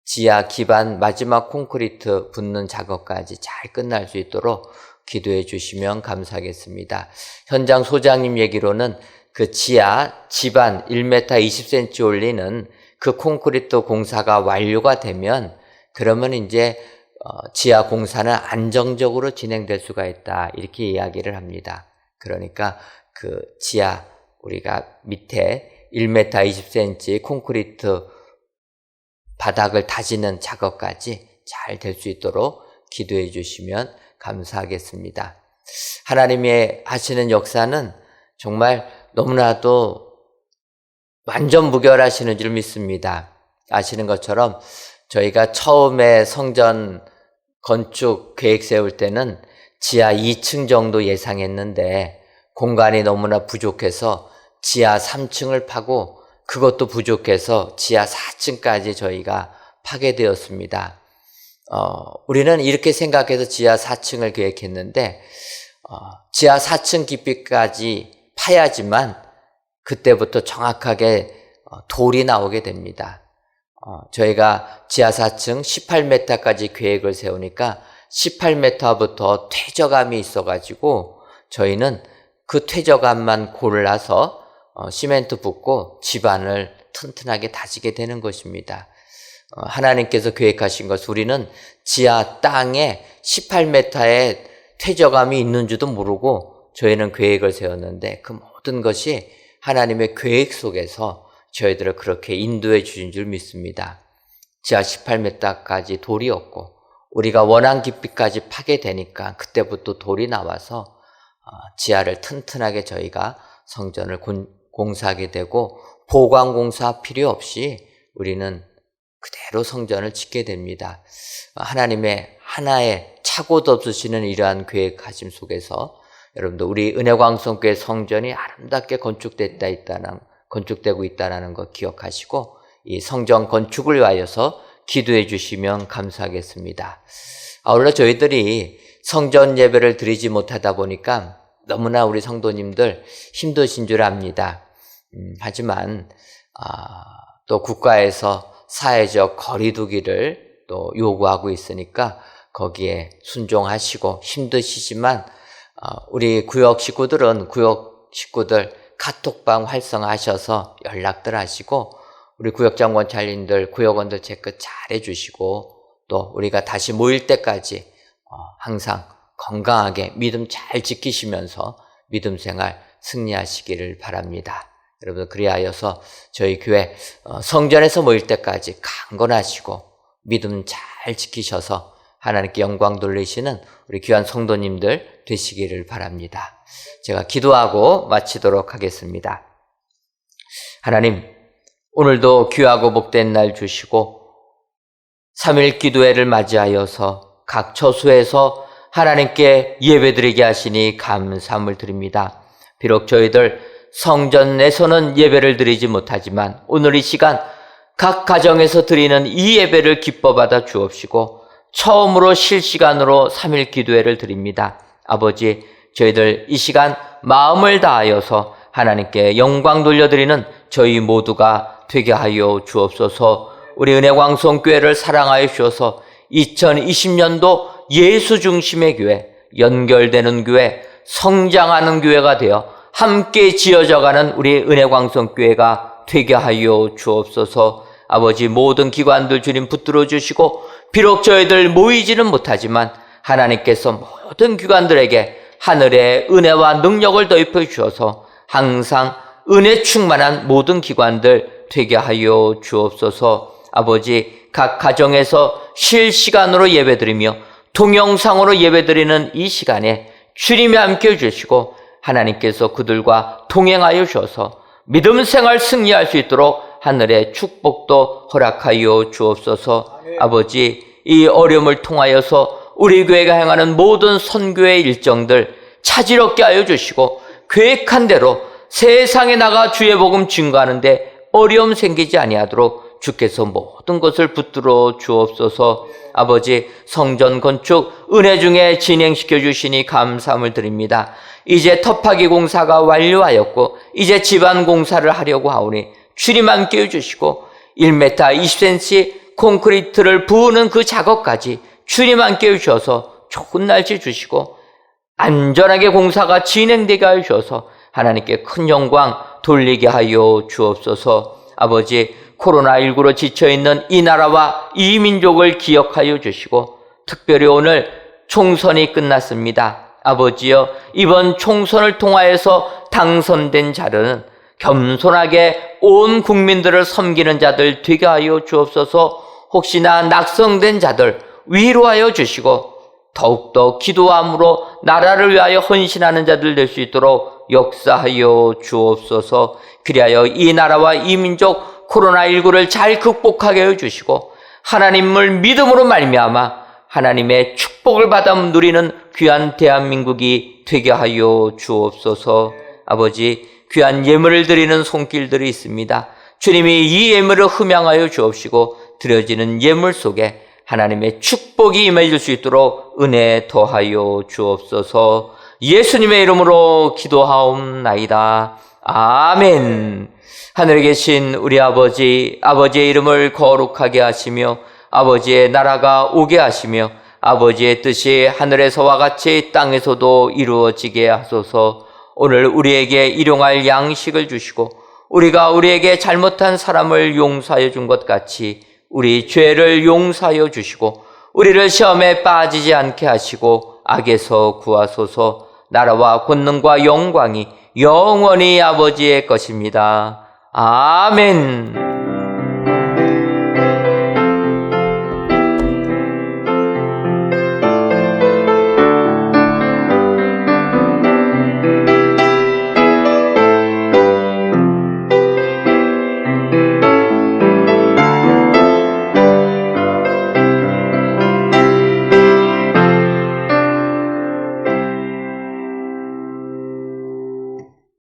지하 기반 마지막 콘크리트 붓는 작업까지 잘 끝날 수 있도록 기도해 주시면 감사하겠습니다. 현장 소장님 얘기로는 그 지하 집안 1m 20cm 올리는 그 콘크리트 공사가 완료가 되면 그러면 이제 지하 공사는 안정적으로 진행될 수가 있다. 이렇게 이야기를 합니다. 그러니까 그 지하 우리가 밑에 1m 20cm 콘크리트 바닥을 다지는 작업까지 잘 될 수 있도록 기도해 주시면 감사하겠습니다. 하나님의 하시는 역사는 정말 너무나도 완전 무결하시는 줄 믿습니다. 아시는 것처럼 저희가 처음에 성전 건축 계획 세울 때는 지하 2층 정도 예상했는데 공간이 너무나 부족해서 지하 3층을 파고 그것도 부족해서 지하 4층까지 저희가 파게 되었습니다. 우리는 이렇게 생각해서 지하 4층을 계획했는데 지하 4층 깊이까지 파야지만 그때부터 정확하게 돌이 나오게 됩니다. 저희가 지하 4층 18m까지 계획을 세우니까 18m부터 퇴적암이 있어가지고 저희는 그 퇴적암만 골라서 시멘트 붓고 집안을 튼튼하게 다지게 되는 것입니다. 하나님께서 계획하신 것, 우리는 지하 땅에 18m의 퇴적암이 있는 줄도 모르고 저희는 계획을 세웠는데 그 모든 것이 하나님의 계획 속에서 저희들을 그렇게 인도해 주신 줄 믿습니다. 지하 18m까지 돌이 없고 우리가 원한 깊이까지 파게 되니까 그때부터 돌이 나와서 지하를 튼튼하게 저희가 성전을 공사하게 되고 보강공사 필요 없이 우리는 그대로 성전을 짓게 됩니다. 하나님의 하나의 착오도 없으시는 이러한 계획하심 속에서 여러분들 우리 은혜광성교회 성전이 아름답게 건축되고 있다는 것 기억하시고 이 성전 건축을 위하여서 기도해 주시면 감사하겠습니다. 아울러 저희들이 성전 예배를 드리지 못하다 보니까 너무나 우리 성도님들 힘드신 줄 압니다. 하지만 또 국가에서 사회적 거리두기를 또 요구하고 있으니까 거기에 순종하시고 힘드시지만 우리 구역 식구들 카톡방 활성화하셔서 연락들 하시고 우리 구역장 권찰님들 구역원들 체크 잘 해주시고 또 우리가 다시 모일 때까지 항상 건강하게 믿음 잘 지키시면서 믿음 생활 승리하시기를 바랍니다. 여러분 그리하여서 저희 교회 성전에서 모일 때까지 강건하시고 믿음 잘 지키셔서 하나님께 영광 돌리시는 우리 귀한 성도님들 되시기를 바랍니다. 제가 기도하고 마치도록 하겠습니다. 하나님, 오늘도 귀하고 복된 날 주시고 3일 기도회를 맞이하여서 각 처소에서 하나님께 예배드리게 하시니 감사함을 드립니다. 비록 저희들 성전에서는 예배를 드리지 못하지만 오늘 이 시간 각 가정에서 드리는 이 예배를 기뻐 받아 주옵시고 처음으로 실시간으로 3일 기도회를 드립니다. 아버지, 저희들 이 시간 마음을 다하여서 하나님께 영광 돌려드리는 저희 모두가 되게 하여 주옵소서. 우리 은혜광성교회를 사랑하여 주셔서 2020년도 예수 중심의 교회, 연결되는 교회, 성장하는 교회가 되어 함께 지어져가는 우리 은혜광성교회가 되게 하여 주옵소서. 아버지, 모든 기관들 주님 붙들어 주시고 비록 저희들 모이지는 못하지만 하나님께서 모든 기관들에게 하늘의 은혜와 능력을 더입혀 주셔서 항상 은혜 충만한 모든 기관들 되게 하여 주옵소서. 아버지, 각 가정에서 실시간으로 예배드리며 동영상으로 예배드리는 이 시간에 주님이 함께 해주시고 하나님께서 그들과 동행하여 주셔서 믿음 생활 승리할 수 있도록 하늘의 축복도 허락하여 주옵소서. 아버지, 이 어려움을 통하여서 우리 교회가 행하는 모든 선교의 일정들 차질없게 하여 주시고 계획한 대로 세상에 나가 주의 복음 증거하는데 어려움 생기지 아니하도록 주께서 모든 것을 붙들어 주옵소서. 아버지, 성전 건축 은혜 중에 진행시켜 주시니 감사함을 드립니다. 이제 터파기 공사가 완료하였고 이제 집안 공사를 하려고 하오니 주님 함께 해주시고 1m 20cm 콘크리트를 부으는 그 작업까지 주님 함께 해주셔서 좋은 날씨 주시고 안전하게 공사가 진행되게 하여 주셔서 하나님께 큰 영광 돌리게 하여 주옵소서. 아버지, 코로나19로 지쳐있는 이 나라와 이 민족을 기억하여 주시고 특별히 오늘 총선이 끝났습니다. 아버지여, 이번 총선을 통하여서 당선된 자들은 겸손하게 온 국민들을 섬기는 자들 되게 하여 주옵소서. 혹시나 낙성된 자들 위로하여 주시고 더욱더 기도함으로 나라를 위하여 헌신하는 자들 될 수 있도록 역사하여 주옵소서. 그리하여 이 나라와 이 민족 코로나19를 잘 극복하게 해 주시고 하나님을 믿음으로 말미암아 하나님의 축복을 받아 누리는 귀한 대한민국이 되게 하여 주옵소서. 아버지, 귀한 예물을 드리는 손길들이 있습니다. 주님이 이 예물을 흠양하여 주옵시고 드려지는 예물 속에 하나님의 축복이 임해질 수 있도록 은혜 더하여 주옵소서. 예수님의 이름으로 기도하옵나이다. 아멘. 하늘에 계신 우리 아버지, 아버지의 이름을 거룩하게 하시며 아버지의 나라가 오게 하시며 아버지의 뜻이 하늘에서와 같이 땅에서도 이루어지게 하소서. 오늘 우리에게 일용할 양식을 주시고 우리가 우리에게 잘못한 사람을 용서하여 준 것 같이 우리 죄를 용서하여 주시고 우리를 시험에 빠지지 않게 하시고 악에서 구하소서. 나라와 권능과 영광이 영원히 아버지의 것입니다. 아멘.